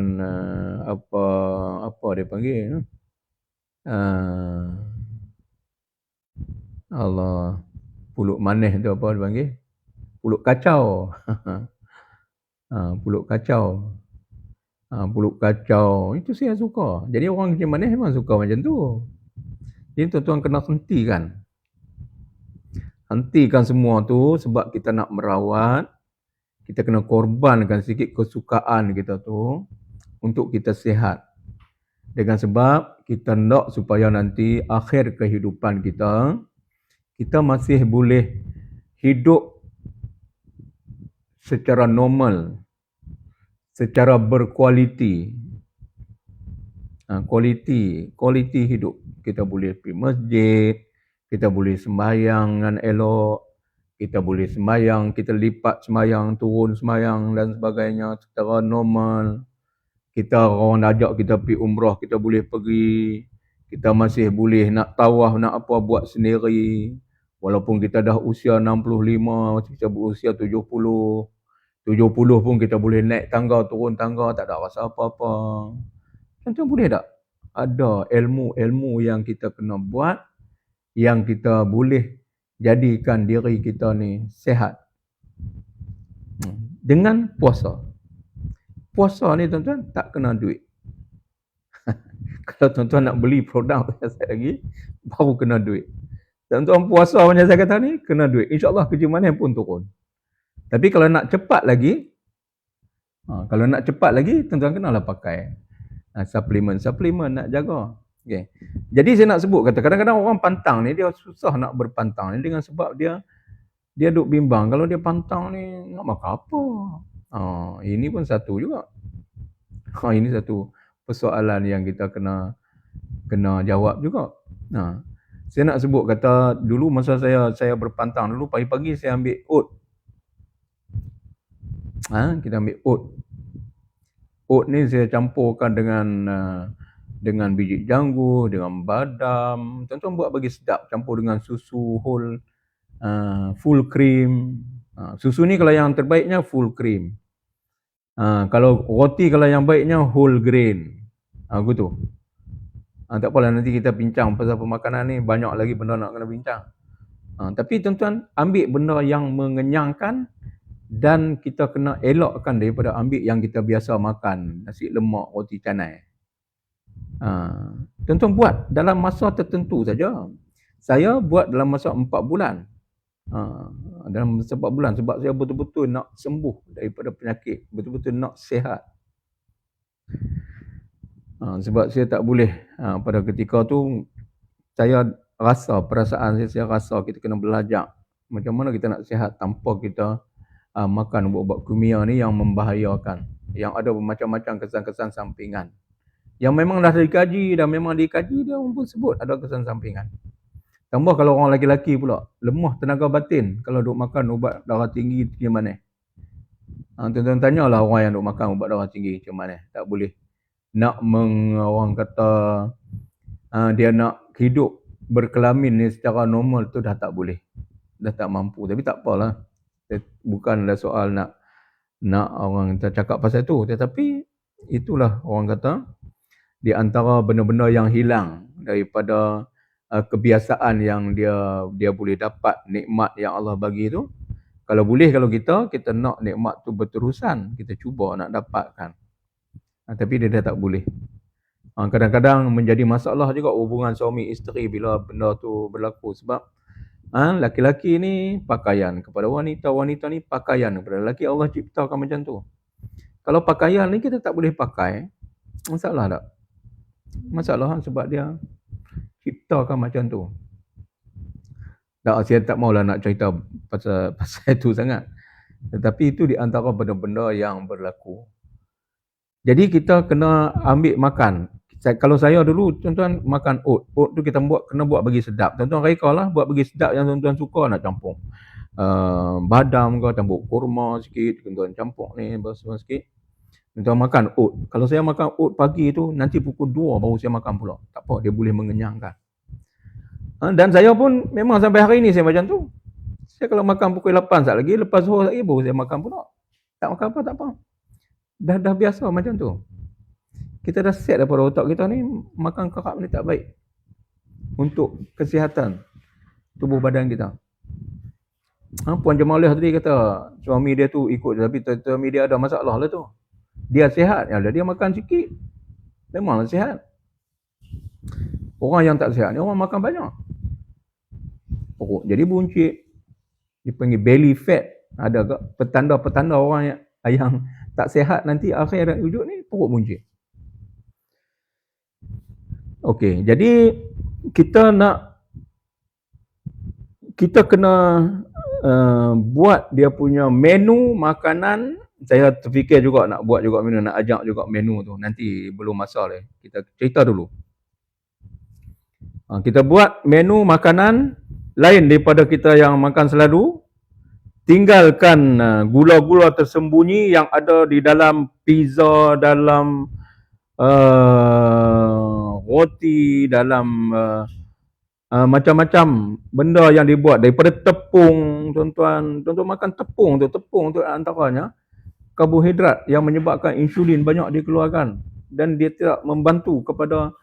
apa dia panggil, Allah, pulut manis tu apa dia panggil? Pulut kacau. Pulut kacau. Pulut kacau, itu saya suka. Jadi orang kencing manis memang suka macam tu. Jadi tuan-tuan kena hentikan semua tu, sebab kita nak merawat. Kita kena korbankan sikit kesukaan kita tu untuk kita sihat. Dengan sebab kita nak supaya nanti akhir kehidupan kita masih boleh hidup secara normal, secara berkualiti. Kualiti hidup. Kita boleh pergi masjid, kita boleh sembahyang dengan elok, kita boleh sembahyang, kita lipat sembahyang, turun sembahyang dan sebagainya secara normal. Kita orang ajak kita pergi umrah, kita boleh pergi. Kita masih boleh nak tawaf, nak apa buat sendiri. Walaupun kita dah usia 65, kita berusia 70. 70 pun kita boleh naik tangga, turun tangga, tak ada rasa apa-apa. Tuan-tuan boleh tak? Ada ilmu-ilmu yang kita kena buat, yang kita boleh jadikan diri kita ni sihat. Dengan puasa. Puasa ni tuan-tuan tak kena duit. Kalau tuan-tuan nak beli produk saya lagi, baru kena duit. Tuan-tuan puasa macam saya kata ni, kena duit. InsyaAllah kerja mana pun turun. Tapi kalau nak cepat lagi, tuan-tuan kenalah pakai suplemen nak jaga. Okay. Jadi saya nak sebut kata kadang-kadang orang pantang ni dia susah nak berpantang ni dengan sebab dia duk bimbang kalau dia pantang ni nak makan apa. Ini pun satu juga. Ini satu persoalan yang kita kena jawab juga. Saya nak sebut kata dulu masa saya berpantang dulu pagi-pagi saya ambil oat. Kita ambil oat. Oat ni saya campurkan dengan biji janggut, dengan badam. Tuan-tuan buat bagi sedap, campur dengan susu whole, full cream. Susu ni kalau yang terbaiknya full cream. Kalau roti kalau yang baiknya whole grain. Gitu. Tak apalah nanti kita bincang pasal pemakanan ni, banyak lagi benda nak kena bincang. Tapi tuan-tuan ambil benda yang mengenyangkan dan kita kena elakkan daripada ambil yang kita biasa makan, nasi lemak, roti canai. Tuan-tuan buat dalam masa tertentu saja. Saya buat dalam masa 4 bulan. Dalam masa 4 bulan sebab saya betul-betul nak sembuh daripada penyakit, betul-betul nak sihat. Sebab saya tak boleh pada ketika tu saya rasa perasaan saya rasa kita kena belajar macam mana kita nak sihat tanpa kita makan ubat-ubat kimia ni yang membahayakan, yang ada macam-macam kesan-kesan sampingan. Yang memang dah dikaji dia pun sebut ada kesan sampingan. Tambah kalau orang lelaki pula, lemah tenaga batin kalau duk makan ubat darah tinggi macam mana. Tuan-tuan tanyalah orang yang duk makan ubat darah tinggi macam mana. Tak boleh. Nak orang kata dia nak hidup berkelamin ni secara normal tu dah tak boleh. Dah tak mampu. Tapi tak apalah. Bukanlah soal nak orang cakap pasal tu, tetapi itulah orang kata di antara benda-benda yang hilang daripada kebiasaan yang dia boleh dapat nikmat yang Allah bagi tu. Kalau boleh, kalau kita nak nikmat tu berterusan, kita cuba nak dapatkan. Tapi dia dah tak boleh. Kadang-kadang menjadi masalah juga hubungan suami isteri bila benda tu berlaku sebab laki-laki ni pakaian kepada wanita, wanita ni pakaian kepada lelaki. Allah ciptakan macam tu. Kalau pakaian ni kita tak boleh pakai, masalah tak? Masalah sebab dia ciptakan macam tu. Saya tak maulah nak cerita pasal itu sangat. Tetapi itu di antara benda-benda yang berlaku. Jadi kita kena ambil makan. Kalau saya dulu, tuan-tuan makan oat. Oat tu kita kena buat bagi sedap. Tuan-tuan reka lah buat bagi sedap yang tuan-tuan suka nak campur. Badam ke, campur kurma sikit, tuan-tuan campur ni semua sikit. Tuan-tuan makan oat. Kalau saya makan oat pagi tu, nanti pukul 2 baru saya makan pula. Tak apa, dia boleh mengenyangkan. Dan saya pun memang sampai hari ni saya macam tu. Saya kalau makan pukul 8 saat lagi, lepas zuhur lagi baru saya makan pula. Tak makan apa, tak apa. Dah biasa macam tu. Kita dah set daripada otak kita ni, makan kerap ni tak baik untuk kesihatan tubuh badan kita. Puan Jemalah tadi kata suami dia tu ikut, tapi suami dia ada masalah lah tu. Dia sihat, dia makan sikit, memanglah sihat. Orang yang tak sihat ni orang makan banyak, perut jadi buncit, dipanggil belly fat. Ada petanda-petanda orang yang tak sihat nanti akhir wujud ni perut buncit. Okey, jadi kita kena buat dia punya menu makanan. Saya terfikir juga nak buat juga menu, nak ajak juga menu tu. Nanti belum masa leh. Kita cerita dulu. Kita buat menu makanan lain daripada kita yang makan selalu. Tinggalkan gula-gula tersembunyi yang ada di dalam pizza, dalam roti, dalam macam-macam benda yang dibuat daripada tepung. Tuan-tuan makan tepung tu antaranya karbohidrat yang menyebabkan insulin banyak dikeluarkan, dan dia tidak membantu kepada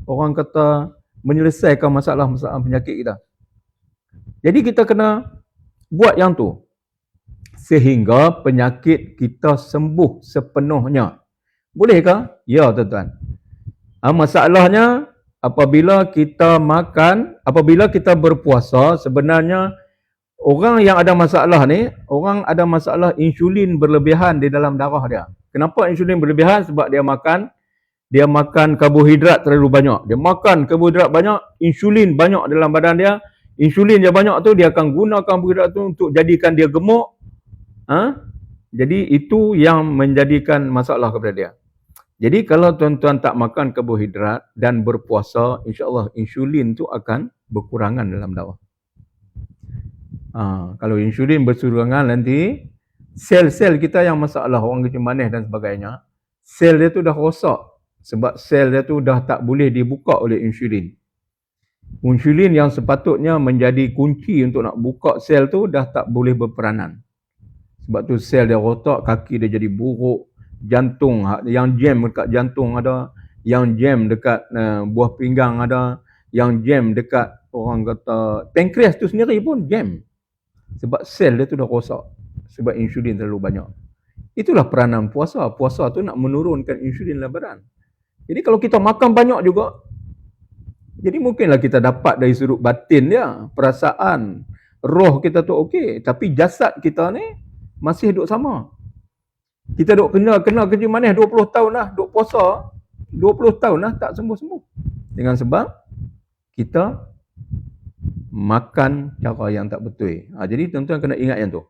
orang kata menyelesaikan masalah-masalah penyakit kita. Jadi kita kena buat yang tu sehingga penyakit kita sembuh sepenuhnya. Bolehkah? Ya, tuan-tuan. Masalahnya apabila kita berpuasa, sebenarnya orang yang ada masalah ni, orang ada masalah insulin berlebihan di dalam darah dia. Kenapa insulin berlebihan? Sebab dia makan karbohidrat terlalu banyak. Dia makan karbohidrat banyak, insulin banyak dalam badan dia. Insulin dia banyak tu, dia akan gunakan karbohidrat tu untuk jadikan dia gemuk. Jadi itu yang menjadikan masalah kepada dia. Jadi kalau tuan-tuan tak makan karbohidrat dan berpuasa, insya-Allah insulin tu akan berkurangan dalam darah. Kalau insulin berkurangan, nanti sel-sel kita yang masalah, orang kecil manis dan sebagainya, sel dia tu dah rosak sebab sel dia tu dah tak boleh dibuka oleh insulin. Insulin yang sepatutnya menjadi kunci untuk nak buka sel tu dah tak boleh berperanan. Sebab tu sel dia rosak, kaki dia jadi buruk, jantung, yang jam dekat jantung ada, yang jam dekat buah pinggang ada, yang jam dekat orang kata pankreas tu sendiri pun jam. Sebab sel dia tu dah rosak, sebab insulin terlalu banyak. Itulah peranan puasa. Puasa tu nak menurunkan insulin dalam badan. Jadi kalau kita makan banyak juga, jadi mungkinlah kita dapat dari sudut batin dia, perasaan, roh kita tu okey, tapi jasad kita ni masih duk sama. Kita duk kena kerja manis 20 tahun lah, duk puasa 20 tahun lah tak sembuh-sembuh. Dengan sebab kita makan cara yang tak betul. Jadi tuan-tuan kena ingat yang tu.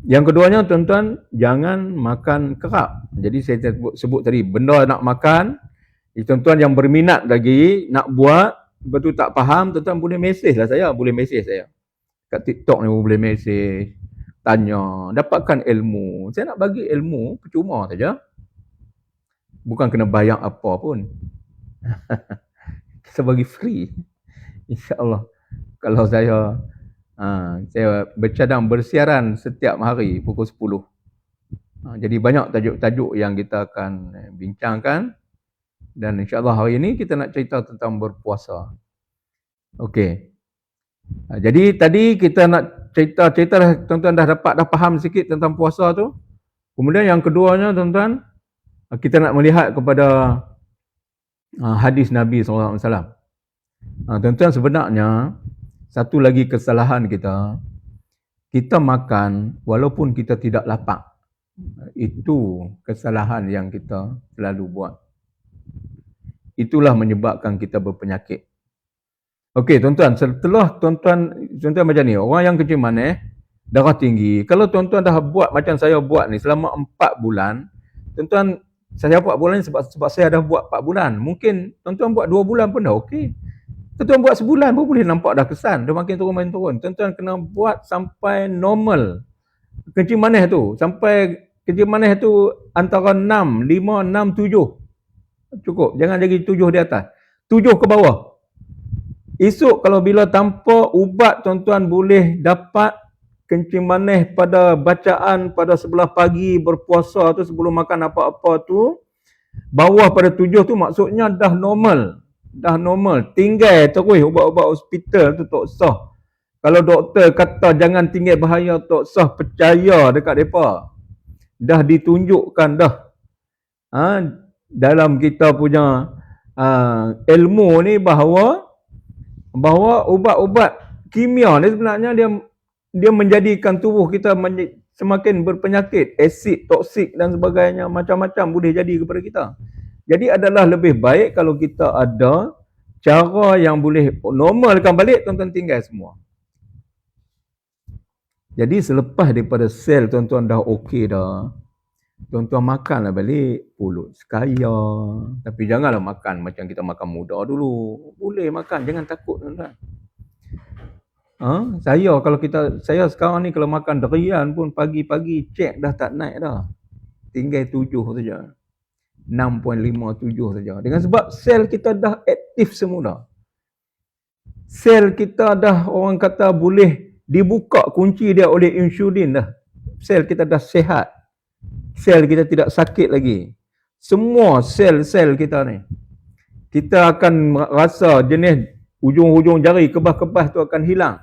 Yang keduanya, tuan-tuan jangan makan kerap. Jadi saya sebut tadi, benda nak makan, tuan-tuan yang berminat lagi nak buat, betul tak faham, tuan-tuan boleh mesej lah saya, boleh mesej saya. Kat TikTok ni boleh mesej, tanya, dapatkan ilmu. Saya nak bagi ilmu percuma saja. Bukan kena bayar apa pun. Saya bagi free. InsyaAllah. Kalau saya bercadang bersiaran setiap hari pukul 10. Jadi banyak tajuk-tajuk yang kita akan bincangkan. Dan insyaAllah hari ini kita nak cerita tentang berpuasa. Okey. Jadi tadi kita nak cerita tuan-tuan dah faham sikit tentang puasa tu. Kemudian yang keduanya, tuan-tuan, kita nak melihat kepada hadis Nabi SAW. Tuan-tuan, sebenarnya satu lagi kesalahan kita makan walaupun kita tidak lapar. Itu kesalahan yang kita selalu buat. Itulah menyebabkan kita berpenyakit. Okey, tuan-tuan, setelah tuan-tuan macam ni, orang yang kecil manis, darah tinggi. Kalau tuan-tuan dah buat macam saya buat ni selama 4 bulan, tuan-tuan, saya buat bulan ni sebab saya dah buat 4 bulan. Mungkin tuan-tuan buat 2 bulan pun dah okey. Tuan-tuan buat sebulan pun boleh nampak dah kesan, dah makin turun. Tuan-tuan kena buat sampai normal. Kecil manis tu, sampai kecil manis tu antara 6, 5, 6, 7. Cukup, jangan jadi 7 di atas. 7 ke bawah. Esok kalau bila tanpa ubat, tuan-tuan boleh dapat kencing manis pada bacaan pada sebelah pagi berpuasa tu, sebelum makan apa-apa tu, bawah pada 7 tu maksudnya dah normal. Tinggal terus ubat-ubat hospital tu tak sah. Kalau doktor kata jangan tinggal bahaya, tak sah percaya dekat mereka. Dah ditunjukkan dah. Dalam kita punya ilmu ni bahawa ubat-ubat kimia ni sebenarnya dia menjadikan tubuh kita semakin berpenyakit, asid, toksik dan sebagainya, macam-macam boleh jadi kepada kita. Jadi adalah lebih baik kalau kita ada cara yang boleh normalkan balik, tuan-tuan tinggal semua. Jadi selepas daripada sel tuan-tuan dah okey dah, tuan-tuan makanlah balik pulut sekaya. Tapi janganlah makan macam kita makan muda dulu. Boleh makan, jangan takut tuan-tuan. Saya sekarang ni kalau makan durian pun pagi-pagi cek dah tak naik dah. Tinggal 7 saja. 6.57 saja. Dengan sebab sel kita dah aktif semula. Sel kita dah, orang kata, boleh dibuka kunci dia oleh insulin dah. Sel kita dah sihat. Sel kita tidak sakit lagi. Semua sel-sel kita ni, kita akan rasa jenis ujung-ujung jari, kebas-kebas tu akan hilang.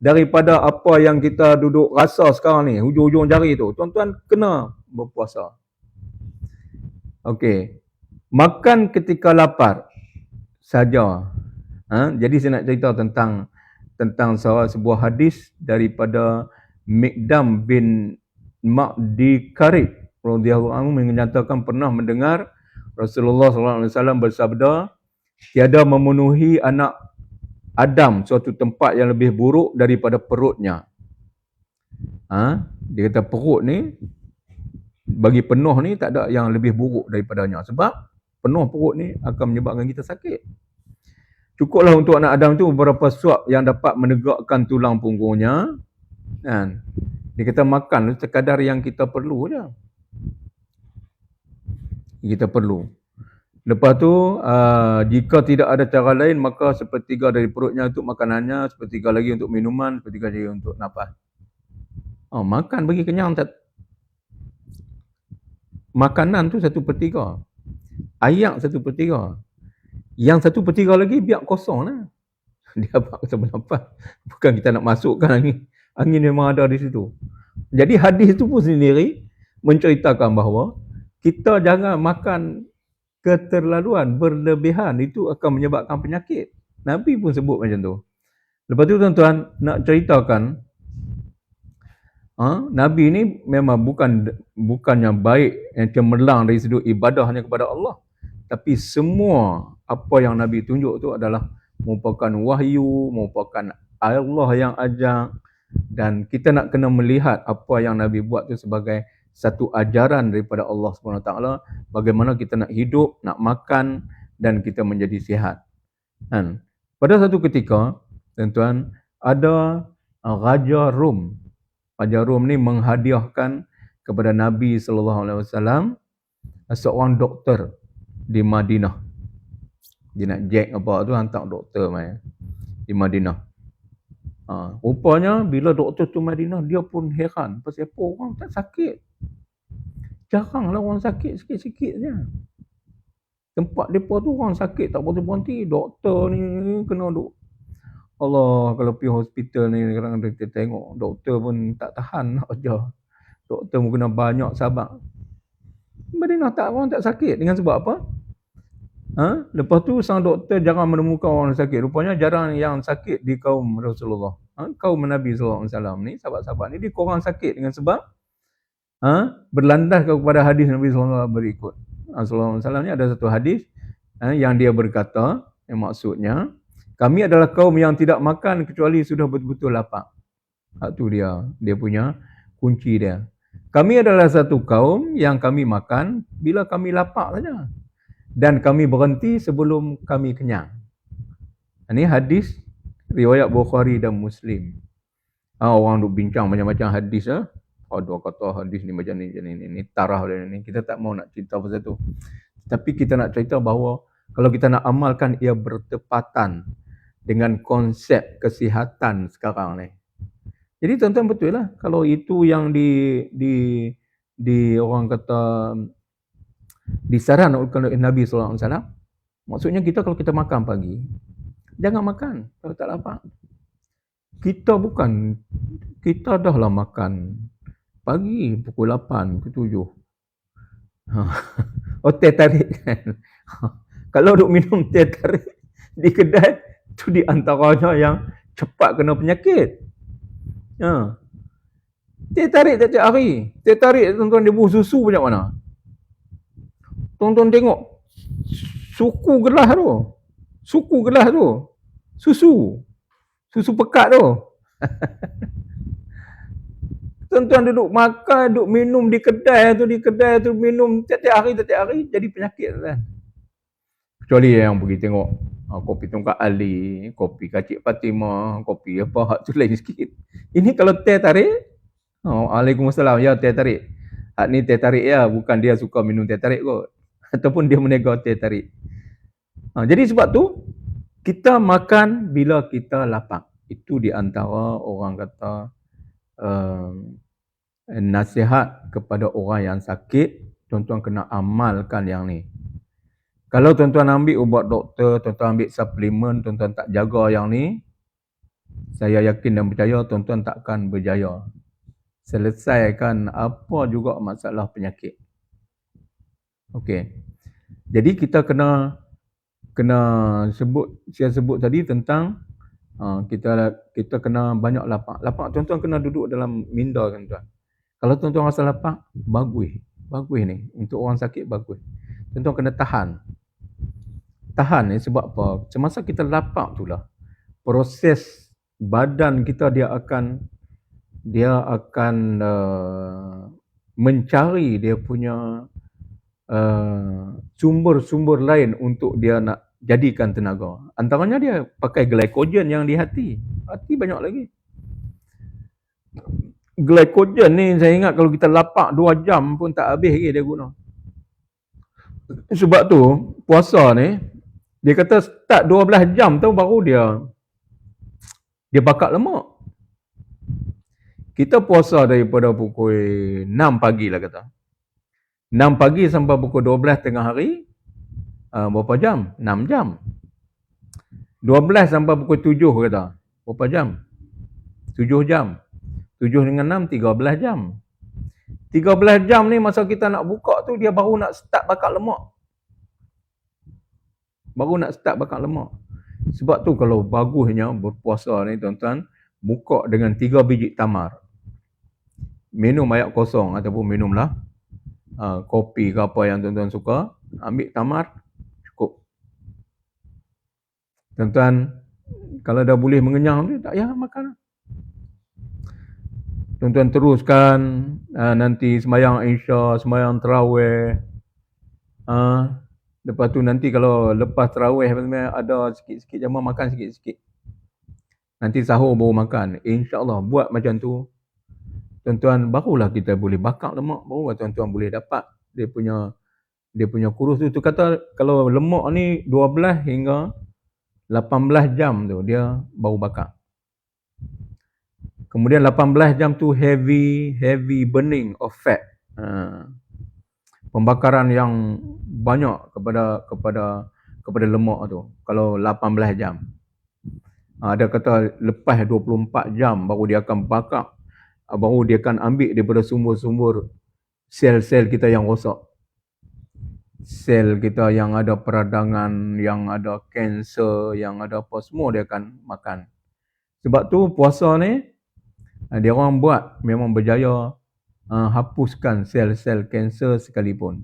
Daripada apa yang kita duduk rasa sekarang ni, hujung-hujung jari tu. Tuan-tuan kena berpuasa. Okey. Makan ketika lapar saja. Jadi saya nak cerita tentang sebuah hadis daripada Miqdam bin Ma'di Karib radhiyallahu anhu menyatakan pernah mendengar Rasulullah SAW bersabda, tiada memenuhi anak Adam suatu tempat yang lebih buruk daripada perutnya. Dia kata perut ni, bagi penuh ni tak ada yang lebih buruk daripadanya. Sebab penuh perut ni akan menyebabkan kita sakit. Cukuplah untuk anak Adam tu beberapa suap yang dapat menegakkan tulang punggungnya. Kan? Dia kata makan sekadar yang kita perlu je. Kita perlu. Lepas tu, jika tidak ada cara lain, maka sepertiga dari perutnya untuk makanannya, sepertiga lagi untuk minuman, sepertiga lagi untuk nafas. Makan bagi kenyang. Makanan tu 1/3. Ayak 1/3. Yang 1/3 lagi biar kosong lah. Dia apa kata bernafas. Bukan kita nak masukkan angin. Angin memang ada di situ. Jadi hadis tu pun sendiri menceritakan bahawa kita jangan makan keterlaluan, berlebihan. Itu akan menyebabkan penyakit. Nabi pun sebut macam tu. Lepas tu tuan-tuan nak ceritakan, Nabi ni memang bukannya baik yang cemerlang dari sudut ibadahnya kepada Allah. Tapi semua apa yang Nabi tunjuk tu adalah merupakan wahyu, merupakan Allah yang ajar, dan kita nak kena melihat apa yang Nabi buat tu sebagai satu ajaran daripada Allah SWT, bagaimana kita nak hidup, nak makan dan kita menjadi sihat. Dan pada satu ketika, tuan-tuan, ada Raja Rom. Raja Rom ni menghadiahkan kepada Nabi SAW seorang doktor di Madinah. Dia nak jack apa tu, hantar doktor main di Madinah. Rupanya bila doktor tu Madinah, dia pun heran pasal apa orang tak sakit. Jaranglah orang sakit, sikit-sikit je. Tempat mereka tu orang sakit tak berhenti-berhenti. Doktor ni kena duk. Allah, kalau pergi hospital ni kadang-kadang kita tengok doktor pun tak tahan nak kerja. Doktor pun kena banyak sabar. Madinah orang tak sakit. Dengan sebab apa? Lepas tu sang doktor jarang menemukan orang sakit. Rupanya jarang yang sakit di kaum Rasulullah. Kaum Nabi SAW ni, sahabat-sahabat ni, dia korang sakit dengan sebab berlandaskan kepada hadis Nabi SAW berikut. Rasulullah SAW ni ada satu hadis yang dia berkata, yang maksudnya, kami adalah kaum yang tidak makan kecuali sudah betul-betul lapar. Itu dia punya kunci dia. Kami adalah satu kaum yang kami makan bila kami lapar saja. Dan kami berhenti sebelum kami kenyang. Ini hadis riwayat Bukhari dan Muslim. Orang duk bincang macam-macam hadis. Ada kata hadis ni macam ni, ni tarah ni. Kita tak mau nak cerita pasal tu. Tapi kita nak cerita bahawa kalau kita nak amalkan, ia bertepatan dengan konsep kesihatan sekarang ni. Jadi tuan-tuan betul lah. Kalau itu yang di orang kata disaran oleh Nabi SAW, maksudnya kita kalau kita makan pagi, jangan makan kalau tak lapar. Kita dah lah makan pagi pukul 8 ke 7. Teh tarik kan. Kalau duk minum teh tarik di kedai, tu di antaranya yang cepat kena penyakit. Teh tarik tiap hari. Teh tarik tuan-tuan dia buah susu banyak mana. Tuan-tuan tengok suku gelas tu. Susu pekat tu. Tuan-tuan duduk makan, duduk minum di kedai tu minum tiap-tiap hari jadi penyakit kan. Kecuali yang pergi tengok kopi Tungkat Ali, kopi Kacik Fatimah, kopi apa hak tu lain sikit. Ini kalau teh tarik, Waalaikumsalam, ya teh tarik. Hak ni teh tarik ya, bukan dia suka minum teh tarik kot. Ataupun dia menegur teh tarik. Jadi sebab tu kita makan bila kita lapar. Itu di antara orang kata nasihat kepada orang yang sakit, tuan-tuan kena amalkan yang ni. Kalau tuan-tuan ambil ubat doktor, tuan-tuan ambil suplemen, tuan-tuan tak jaga yang ni, saya yakin dan percaya tuan-tuan takkan berjaya selesaikan apa juga masalah penyakit. Okey. Jadi kita kena saya sebut tadi tentang kita kena banyak lapar. Lapar tuan-tuan kena duduk dalam minda tuan-tuan. Kalau tuan-tuan rasa lapar, bagus ni. Untuk orang sakit bagus. Tuan-tuan kena tahan. Tahan ni sebab apa? Semasa kita lapar itulah proses badan kita dia akan mencari dia punya sumber-sumber lain untuk dia nak jadikan tenaga. Antaranya dia pakai glycogen yang di hati. Hati banyak lagi. Glycogen ni saya ingat kalau kita lapar 2 jam pun tak habis lagi dia guna. Sebab tu puasa ni dia kata start 12 jam tu baru dia bakar lemak. Kita puasa daripada pukul 6 pagi lah kata. 6 pagi sampai pukul 12 tengah hari, berapa jam? 6 jam. 12 sampai pukul 7 kata. Berapa jam? 7 jam. 7 dengan 6, 13 jam. 13 jam ni masa kita nak buka tu dia baru nak start bakar lemak. Sebab tu kalau bagusnya berpuasa ni tuan-tuan, buka dengan 3 biji tamar. Minum air kosong ataupun minumlah kopi ke apa yang tuan-tuan suka. Ambil tamar, cukup. Tuan-tuan, kalau dah boleh mengenyang, tak payah makan. Tuan-tuan teruskan nanti sembahyang Isya, sembahyang Tarawih. Lepas tu nanti kalau lepas Tarawih ada sikit-sikit jamaah makan sikit-sikit. Nanti sahur baru makan. InsyaAllah buat macam tu. Tuan-tuan, barulah kita boleh bakar lemak. Barulah tuan-tuan boleh dapat dia punya kurus tu. Tu kata kalau lemak ni 12 hingga 18 jam tu dia baru bakar. Kemudian 18 jam tu heavy burning of fat. Pembakaran yang banyak kepada lemak tu. Kalau 18 jam. Ada kata lepas 24 jam baru dia akan bakar. Baru dia akan ambil daripada sumber-sumber sel-sel kita yang rosak. Sel kita yang ada peradangan, yang ada kanser, yang ada apa, semua dia akan makan. Sebab tu puasa ni, dia orang buat memang berjaya hapuskan sel-sel kanser sekalipun.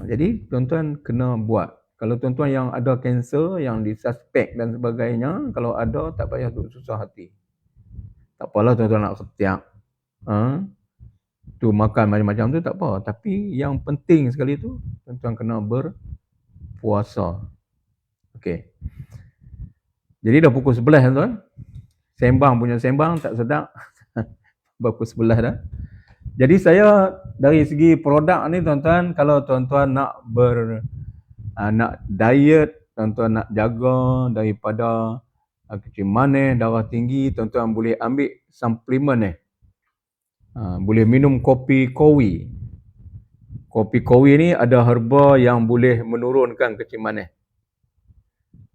Jadi tuan-tuan kena buat. Kalau tuan-tuan yang ada kanser, yang disuspek dan sebagainya, kalau ada tak payah susah hati. Tak apalah tuan-tuan nak setiap tu makan macam-macam tu tak apa. Tapi yang penting sekali tu, tuan-tuan kena berpuasa. Okey. Jadi dah pukul 11 tuan. Sembang tak sedap. Pukul 11 dah. Jadi saya dari segi produk ni tuan-tuan, kalau tuan-tuan nak nak diet, tuan-tuan nak jaga daripada kecil manis, darah tinggi, tuan-tuan boleh ambil suplemen ni. Boleh minum kopi kowi. Kopi kowi ni ada herba yang boleh menurunkan kecil manis.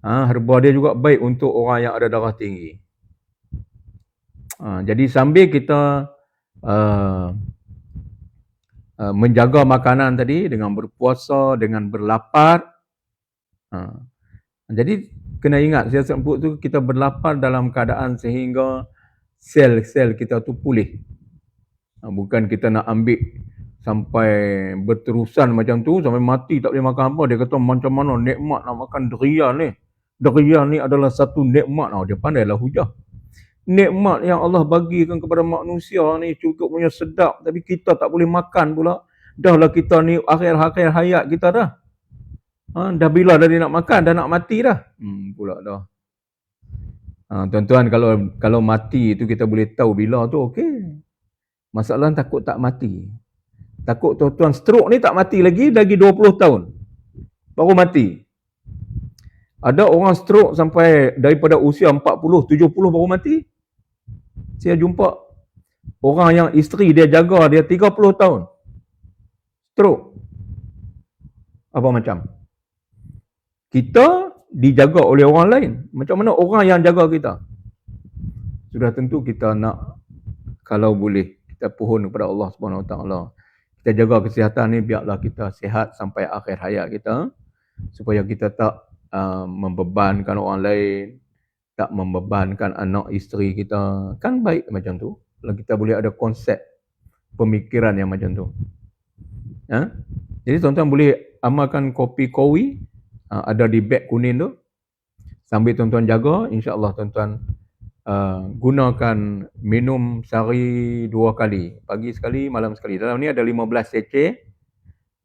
Herba dia juga baik untuk orang yang ada darah tinggi. Jadi sambil kita menjaga makanan tadi dengan berpuasa, dengan berlapar. Jadi kena ingat, saya sebut tu kita berlapar dalam keadaan sehingga sel-sel kita tu pulih. Bukan kita nak ambil sampai berterusan macam tu, sampai mati tak boleh makan apa. Dia kata macam mana nikmat nak makan durian ni. Durian ni adalah satu nikmat. Dia pandailah hujah. Nikmat yang Allah bagikan kepada manusia ni cukup punya sedap, tapi kita tak boleh makan pula. Dahlah kita ni akhir-akhir hayat kita dah. Dah bila dah dia nak makan, dah nak mati dah. Pula dah. Tuan-tuan, kalau mati tu kita boleh tahu bila tu, okey. Masalah takut tak mati. Takut tuan-tuan stroke ni tak mati lagi 20 tahun. Baru mati. Ada orang stroke sampai daripada usia 40, 70 baru mati. Saya jumpa orang yang isteri dia jaga dia 30 tahun. Stroke. Apa macam? Kita dijaga oleh orang lain. Macam mana orang yang jaga kita? Sudah tentu kita nak, kalau boleh, kita pohon kepada Allah Subhanahu Wa Taala. Kita jaga kesihatan ni, biarlah kita sihat sampai akhir hayat kita, supaya kita tak membebankan orang lain, tak membebankan anak isteri kita. Kan baik macam tu. Kalau kita boleh ada konsep pemikiran yang macam tu. Jadi tuan-tuan boleh amalkan kopi kowi, ada di beg kuning tu. Sambil tuan-tuan jaga, insya-Allah tuan-tuan gunakan minum sehari 2 kali. Pagi sekali, malam sekali. Dalam ni ada 15 cc.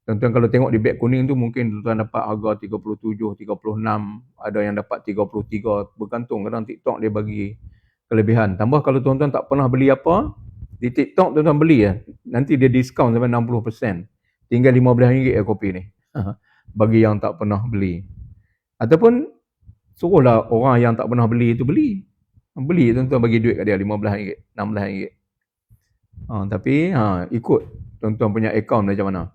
Tuan-tuan kalau tengok di beg kuning tu, mungkin tuan-tuan dapat harga 37, 36. Ada yang dapat 33. Bergantung, kadang TikTok dia bagi kelebihan. Tambah kalau tuan-tuan tak pernah beli apa, di TikTok tuan-tuan beli nanti dia diskaun sampai 60%. Tinggal RM15 kopi ni. Bagi yang tak pernah beli. Ataupun suruhlah orang yang tak pernah beli itu beli. Beli tuan-tuan bagi duit kat dia RM15, RM16. Tapi ikut tuan-tuan punya akaun macam mana.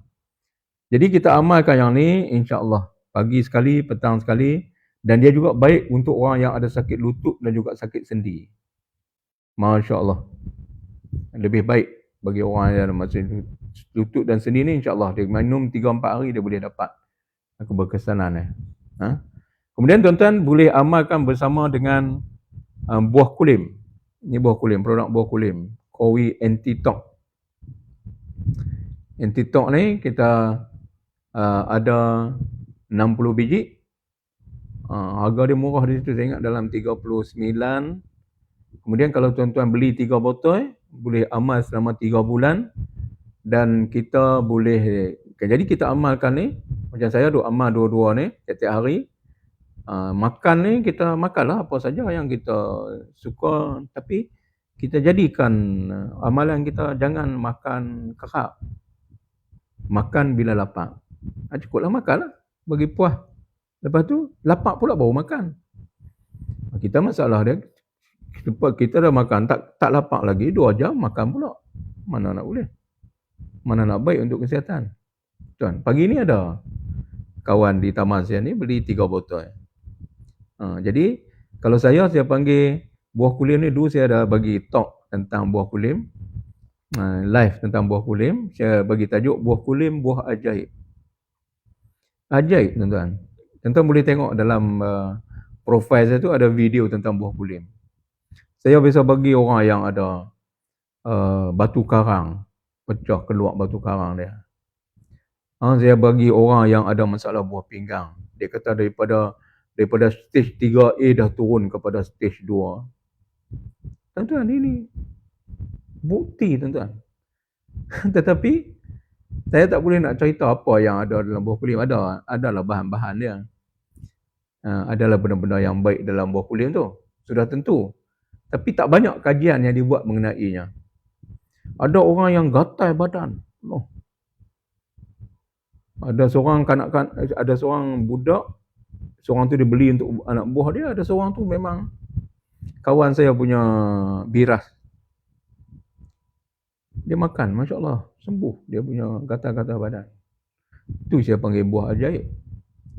Jadi kita amalkan yang ni, insya-Allah. Pagi sekali, petang sekali. Dan dia juga baik untuk orang yang ada sakit lutut dan juga sakit sendi. Masya-Allah. Lebih baik bagi orang yang ada masalah lutut dan sendi ni, insya-Allah. Dia minum 3-4 hari, dia boleh dapat keberkesanan. Kemudian tuan-tuan boleh amalkan bersama dengan buah kulim. Ini buah kulim, produk buah kulim. Kowi Antitok. Antitok ni kita ada 60 biji. Harga dia murah di situ, saya ingat dalam 39. Kemudian kalau tuan-tuan beli 3 botol, boleh amal selama 3 bulan. Dan kita boleh, jadi kita amalkan ni, macam saya duk amal dua-dua ni, setiap hari. Makan ni, kita makanlah apa saja yang kita suka. Tapi kita jadikan amalan kita, jangan makan kerap. Makan bila lapar. Cukuplah makanlah, bagi puas. Lepas tu, lapar pula baru makan. Kita masalah dia, kita dah makan, tak lapar lagi, 2 jam makan pula. Mana nak boleh? Mana nak baik untuk kesihatan? Tuan, pagi ni ada kawan di Taman saya ni beli 3 botol. Jadi, kalau saya panggil buah kulim ni, dulu saya ada bagi talk tentang buah kulim. Live tentang buah kulim. Saya bagi tajuk buah kulim, buah ajaib. Ajaib, tuan-tuan. Tuan-tuan boleh tengok dalam profil saya tu ada video tentang buah kulim. Saya biasa bagi orang yang ada batu karang, pecah keluar batu karang dia. Saya bagi orang yang ada masalah buah pinggang. Dia kata daripada stage 3A dah turun kepada stage 2. Tuan-tuan, ini bukti, tuan-tuan. Tetapi saya tak boleh nak cerita apa yang ada dalam buah kulim. Adalah bahan-bahan dia. Adalah benda-benda yang baik dalam buah kulim tu. Sudah tentu. Tapi tak banyak kajian yang dibuat mengenainya. Ada orang yang gatal badan. Ada seorang budak, seorang tu dia beli untuk anak buah dia. Ada seorang tu memang kawan saya punya biras. Dia makan, Masya Allah, sembuh dia punya gatal-gatal badan. Itu saya panggil buah ajaib.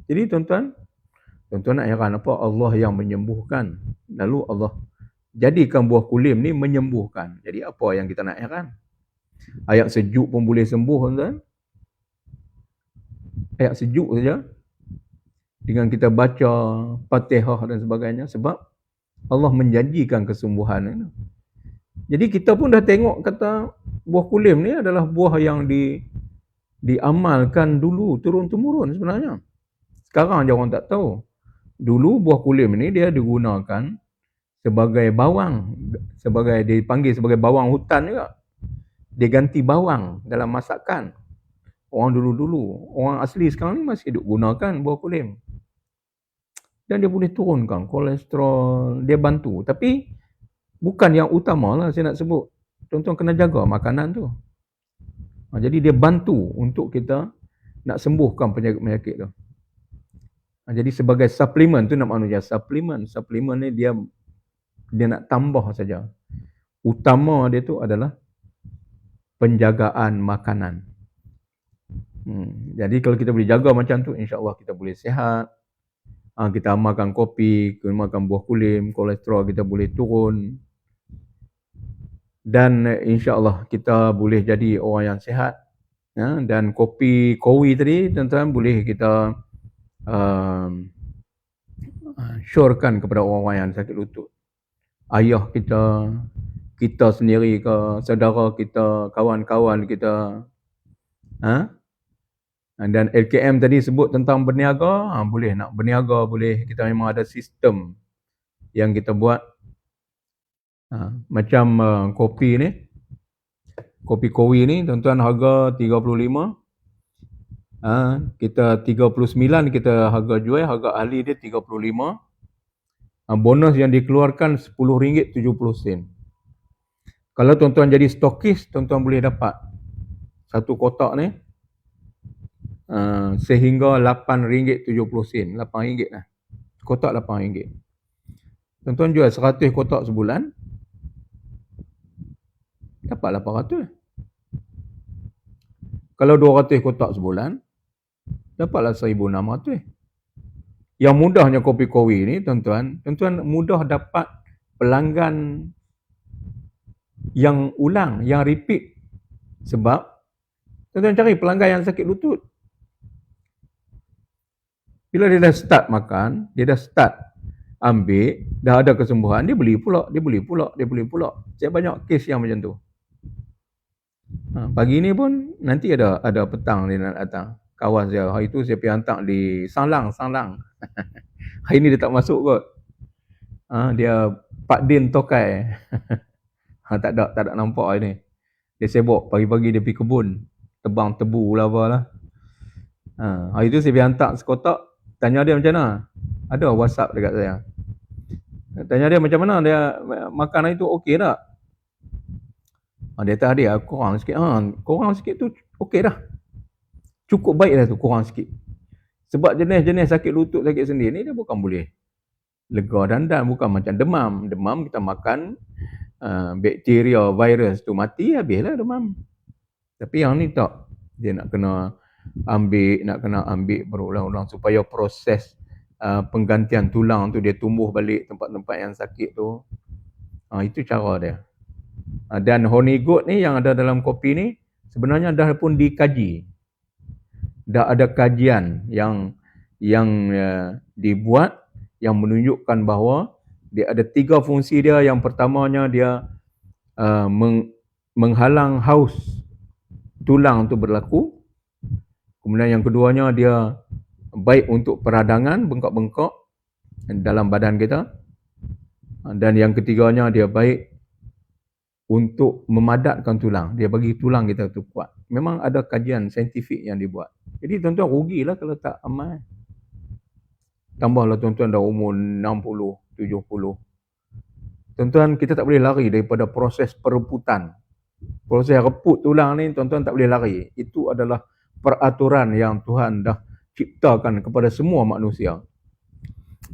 Jadi tuan-tuan nak heran apa? Allah yang menyembuhkan. Lalu Allah jadikan buah kulim ni menyembuhkan. Jadi apa yang kita nak heran? Ayat sejuk pun boleh sembuh, tuan-tuan. Ayat sejuk saja. Dengan kita baca Fatihah dan sebagainya. Sebab Allah menjanjikan kesembuhan. Jadi kita pun dah tengok kata buah kulim ni adalah buah yang diamalkan dulu turun-temurun sebenarnya. Sekarang je orang tak tahu. Dulu buah kulim ni dia digunakan sebagai bawang, dipanggil sebagai bawang hutan juga. Dia ganti bawang dalam masakan. Orang dulu-dulu, orang asli sekarang ni masih duk gunakan buah kulim. Dan dia boleh turunkan kolesterol, dia bantu. Tapi bukan yang utama lah saya nak sebut. Tuan-tuan kena jaga makanan tu. Jadi dia bantu untuk kita nak sembuhkan penyakit-penyakit tu. Jadi sebagai suplemen tu nak maknanya suplemen. Suplemen ni dia nak tambah saja. Utama dia tu adalah penjagaan makanan. Jadi kalau kita boleh jaga macam tu, insya-Allah kita boleh sihat. Kita amalkan kopi, kita makan buah kulim, kolesterol kita boleh turun. Dan insya-Allah kita boleh jadi orang yang sihat. Dan kopi kowi tadi tuan-tuan boleh kita syorkan kepada orang-orang yang sakit lutut. Ayah kita, kita sendiri ke, saudara kita, kawan-kawan kita. Dan LKM tadi sebut tentang berniaga, boleh nak berniaga, boleh. Kita memang ada sistem yang kita buat. Macam kopi ni, kopi kowi ni tuan-tuan harga 35. Kita 39 kita harga jual, harga ahli dia 35. Bonus yang dikeluarkan RM10.70. Kalau tuan-tuan jadi stokis, tuan-tuan boleh dapat satu kotak ni sehingga RM8.70. RM8 lah. Kotak RM8. Tuan-tuan jual 100 kotak sebulan, dapat RM800. Kalau 200 kotak sebulan, dapatlah RM1,600. Yang mudahnya kopi kowi ni tuan-tuan mudah dapat pelanggan yang ulang, yang repeat. Sebab tuan-tuan cari pelanggan yang sakit lutut. Bila dia dah start makan, dia dah start ambil, dah ada kesembuhan, dia beli pula. Saya banyak kes yang macam tu. Pagi ni pun nanti ada petang dia nak datang. Kawan saya, hari tu saya pergi hantar di Sanglang. Hari ni dia tak masuk kot. Dia Pak Din Tokai. Tak ada nampak hari ni. Dia sibuk, pagi-pagi dia pergi kebun, tebang tebu lah apalah. Hari tu saya pergi hantar sekotak, tanya dia macam mana. Ada WhatsApp dekat saya. Tanya dia macam mana dia makan hari tu, okey tak? Dia kata dia kurang sikit. Kurang sikit tu okey dah. Cukup baik dah tu, kurang sikit. Sebab jenis-jenis sakit lutut, sakit sendi ni dia bukan boleh lega dandan, bukan macam demam. Demam kita makan bakteria, virus tu mati, habislah demam. Tapi yang ni tak. Dia nak kena ambil berulang-ulang supaya proses penggantian tulang tu dia tumbuh balik tempat-tempat yang sakit tu. Itu cara dia. Dan honey goat ni yang ada dalam kopi ni sebenarnya dah pun dikaji. Dah ada kajian yang dibuat yang menunjukkan bahawa dia ada 3 fungsi dia. Yang pertamanya dia menghalang haus tulang tu berlaku. Kemudian yang keduanya dia baik untuk peradangan, bengkak-bengkak dalam badan kita. Dan yang ketiganya dia baik untuk memadatkan tulang. Dia bagi tulang kita tu kuat. Memang ada kajian saintifik yang dibuat. Jadi tuan-tuan rugilah kalau tak amal. Tambahlah tuan-tuan dah umur 60, 70. Tuan-tuan, kita tak boleh lari daripada proses perebutan. Proses reput tulang ni tuan-tuan tak boleh lari. Itu adalah peraturan yang Tuhan dah ciptakan kepada semua manusia.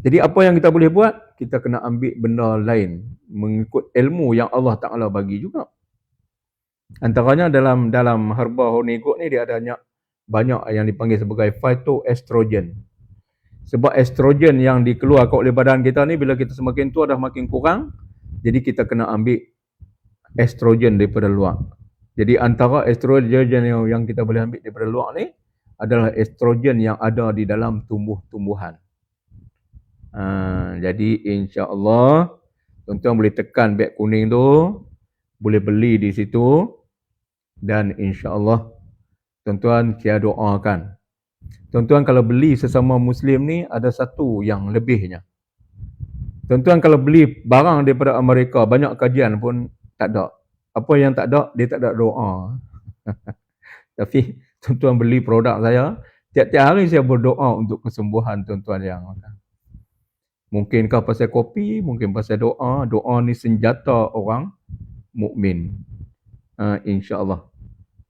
Jadi apa yang kita boleh buat? Kita kena ambil benda lain mengikut ilmu yang Allah Ta'ala bagi juga. Antaranya dalam herba honey goat ni dia ada banyak yang dipanggil sebagai phytoestrogen. Sebab estrogen yang dikeluarkan oleh badan kita ni bila kita semakin tua dah makin kurang, jadi kita kena ambil estrogen daripada luar. Jadi antara estrogen yang kita boleh ambil daripada luar ni adalah estrogen yang ada di dalam tumbuh-tumbuhan. Jadi insya-Allah tuan-tuan boleh tekan beg kuning tu, boleh beli di situ, dan insya-Allah tuan-tuan saya doakan. Tuan-tuan kalau beli sesama Muslim ni ada satu yang lebihnya. Tuan-tuan kalau beli barang daripada Amerika, banyak kajian pun tak ada. Apa yang tak ada, dia tak ada doa. Tapi tuan-tuan beli produk saya, tiap-tiap hari saya berdoa untuk kesembuhan tuan-tuan yang makan. Mungkinkah pasal kopi, mungkin pasal doa. Doa ni senjata orang mukmin. InsyaAllah.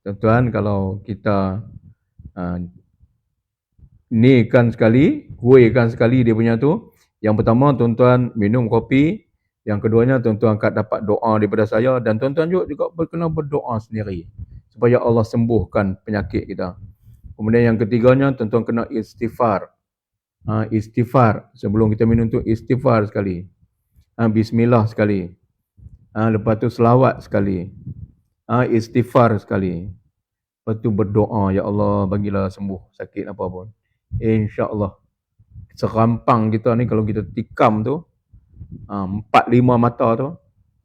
Tuan-tuan, kalau kita nikan sekali, kuikan sekali dia punya tu. Yang pertama, tuan-tuan minum kopi. Yang keduanya, tuan-tuan akan dapat doa daripada saya. Dan tuan-tuan juga kena berdoa sendiri, supaya Allah sembuhkan penyakit kita. Kemudian yang ketiganya, tuan-tuan kena istighfar. Istighfar. Sebelum kita minum tu, istighfar sekali. Bismillah sekali. Lepas tu selawat sekali. Istighfar sekali. Lepas tu berdoa, ya Allah bagilah sembuh sakit apa pun. InsyaAllah. Serampang kita ni kalau kita tikam tu, 4-5 mata tu,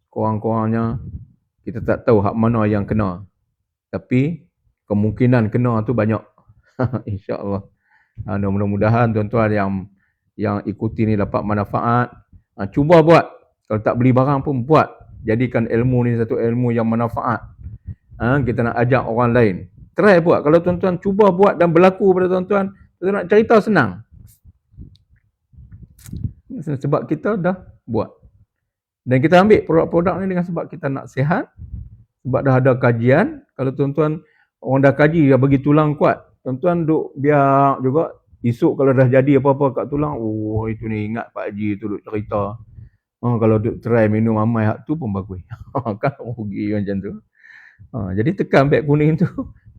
kurang-kurangnya kita tak tahu hak mana yang kena. Tapi kemungkinan kena tu banyak. InsyaAllah. Mudah-mudahan tuan-tuan yang ikuti ni dapat manfaat. Cuba buat. Kalau tak beli barang pun buat. Jadikan ilmu ni satu ilmu yang manfaat. Kita nak ajak orang lain. Try buat. Kalau tuan-tuan cuba buat dan berlaku pada tuan-tuan, tuan nak cerita senang. Sebab kita dah buat. Dan kita ambil produk-produk ni dengan sebab kita nak sihat. Sebab dah ada kajian. Kalau tuan-tuan orang dah kaji, dah bagi tulang kuat, tuan-tuan duk biar juga. Esok kalau dah jadi apa-apa kat tulang, itu ni ingat Pak Haji tu duk cerita. Kalau duk try minum amai hak tu pun bagus. Kan rugi macam tu. Jadi tekan beg kuning tu,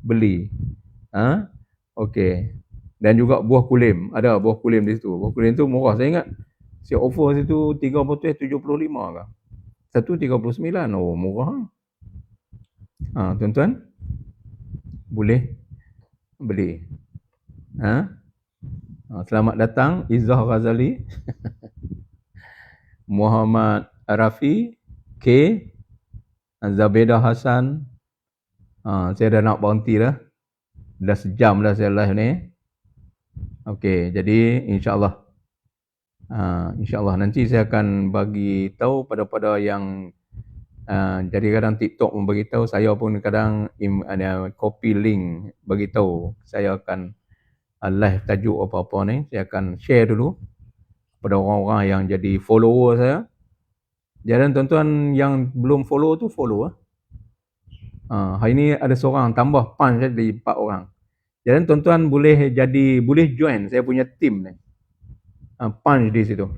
beli. Okey. Dan juga buah kulim. Ada buah kulim di situ. Buah kulim tu murah. Saya ingat si offer situ 3 botol 75 ke. Satu 39. Oh, murah. Tuan-tuan boleh beli. Selamat datang Izzah Ghazali, Muhammad Arafi, K, Zabedah Hassan. Saya dah nak berhenti dah. Dah sejam dah saya live ni. Okey, jadi insya-Allah nanti saya akan bagi tahu pada yang jadi kadang TikTok membagi tahu, saya pun kadang copy link bagi tahu. Saya akan live tajuk apa-apa ni, saya akan share dulu pada orang-orang yang jadi follower saya. Jadi tuan-tuan yang belum follow tu follow. Hari ni ada seorang tambah punch jadi 4 orang. Jadi tuan-tuan boleh join saya punya team ni. Punch di situ.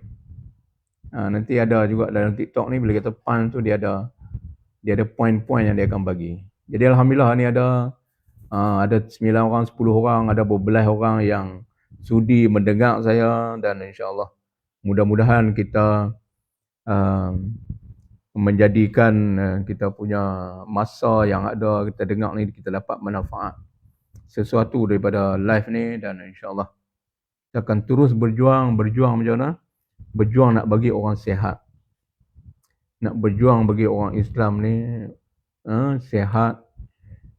Nanti ada juga dalam TikTok ni bila kita punch tu dia ada point-point yang dia akan bagi. Jadi alhamdulillah ni ada 9 orang, 10 orang, ada berbelas orang yang sudi mendengar saya, dan insya-Allah mudah-mudahan kita menjadikan kita punya masa yang ada kita dengar ni, kita dapat manfaat sesuatu daripada live ni. Dan insya-Allah kita akan terus berjuang macam mana? Berjuang nak bagi orang sihat. Nak berjuang bagi orang Islam ni sihat,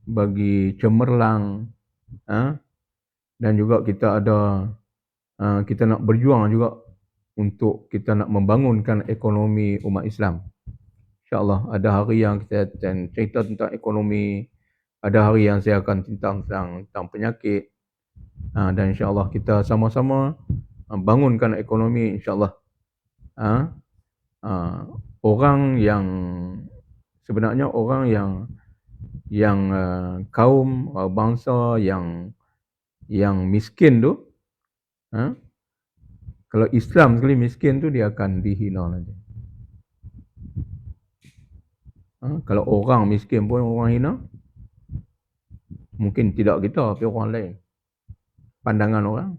bagi cemerlang, dan juga kita kita nak berjuang juga untuk kita nak membangunkan ekonomi umat Islam. InsyaAllah ada hari yang kita akan cerita tentang ekonomi, ada hari yang saya akan tentang penyakit, dan insyaAllah kita sama-sama bangunkan ekonomi insyaAllah. Orang yang sebenarnya orang yang kaum bangsa yang miskin tu, kalau Islam sekali miskin tu dia akan dihina nanti. Kalau orang miskin pun orang hina, mungkin tidak kita tapi orang lain, pandangan orang.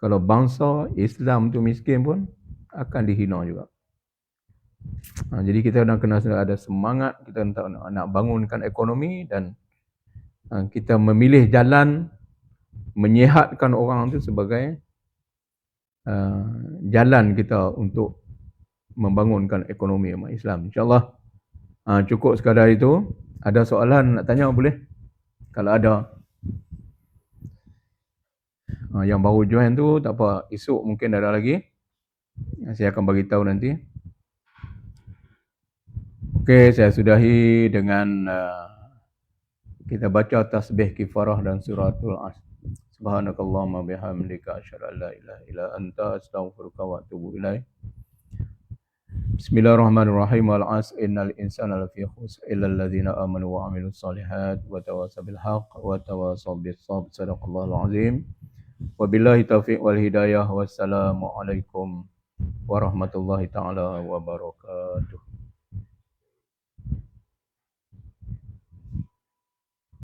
Kalau bangsa Islam tu miskin pun akan dihina juga. Jadi kita kena ada semangat, kita nak bangunkan ekonomi, dan kita memilih jalan menyihatkan orang tu sebagai jalan kita untuk membangunkan ekonomi umat Islam. InsyaAllah Cukup sekadar itu. Ada soalan nak tanya boleh? Kalau ada. Yang baru join tu tak apa. Esok mungkin ada lagi. Saya akan bagi tahu nanti. Okey, saya sudahi dengan kita baca tasbih kifarah dan suratul As. Subhanakallahumma bihamdika asyhadu an la ilaha illa anta astaghfiruka wa atubu ilaik. Bismillahirrahmanirrahim. Wal 'asr innal insana lafi khusr illa alladhina amanu wa 'amilus solihat wa tawassaw bil haqq wa tawassaw bis sabr. Shadaqallahul 'azim. Wabillahi taufiq wal hidayah. Wassalamu alaikum warahmatullahi taala wabarakatuh.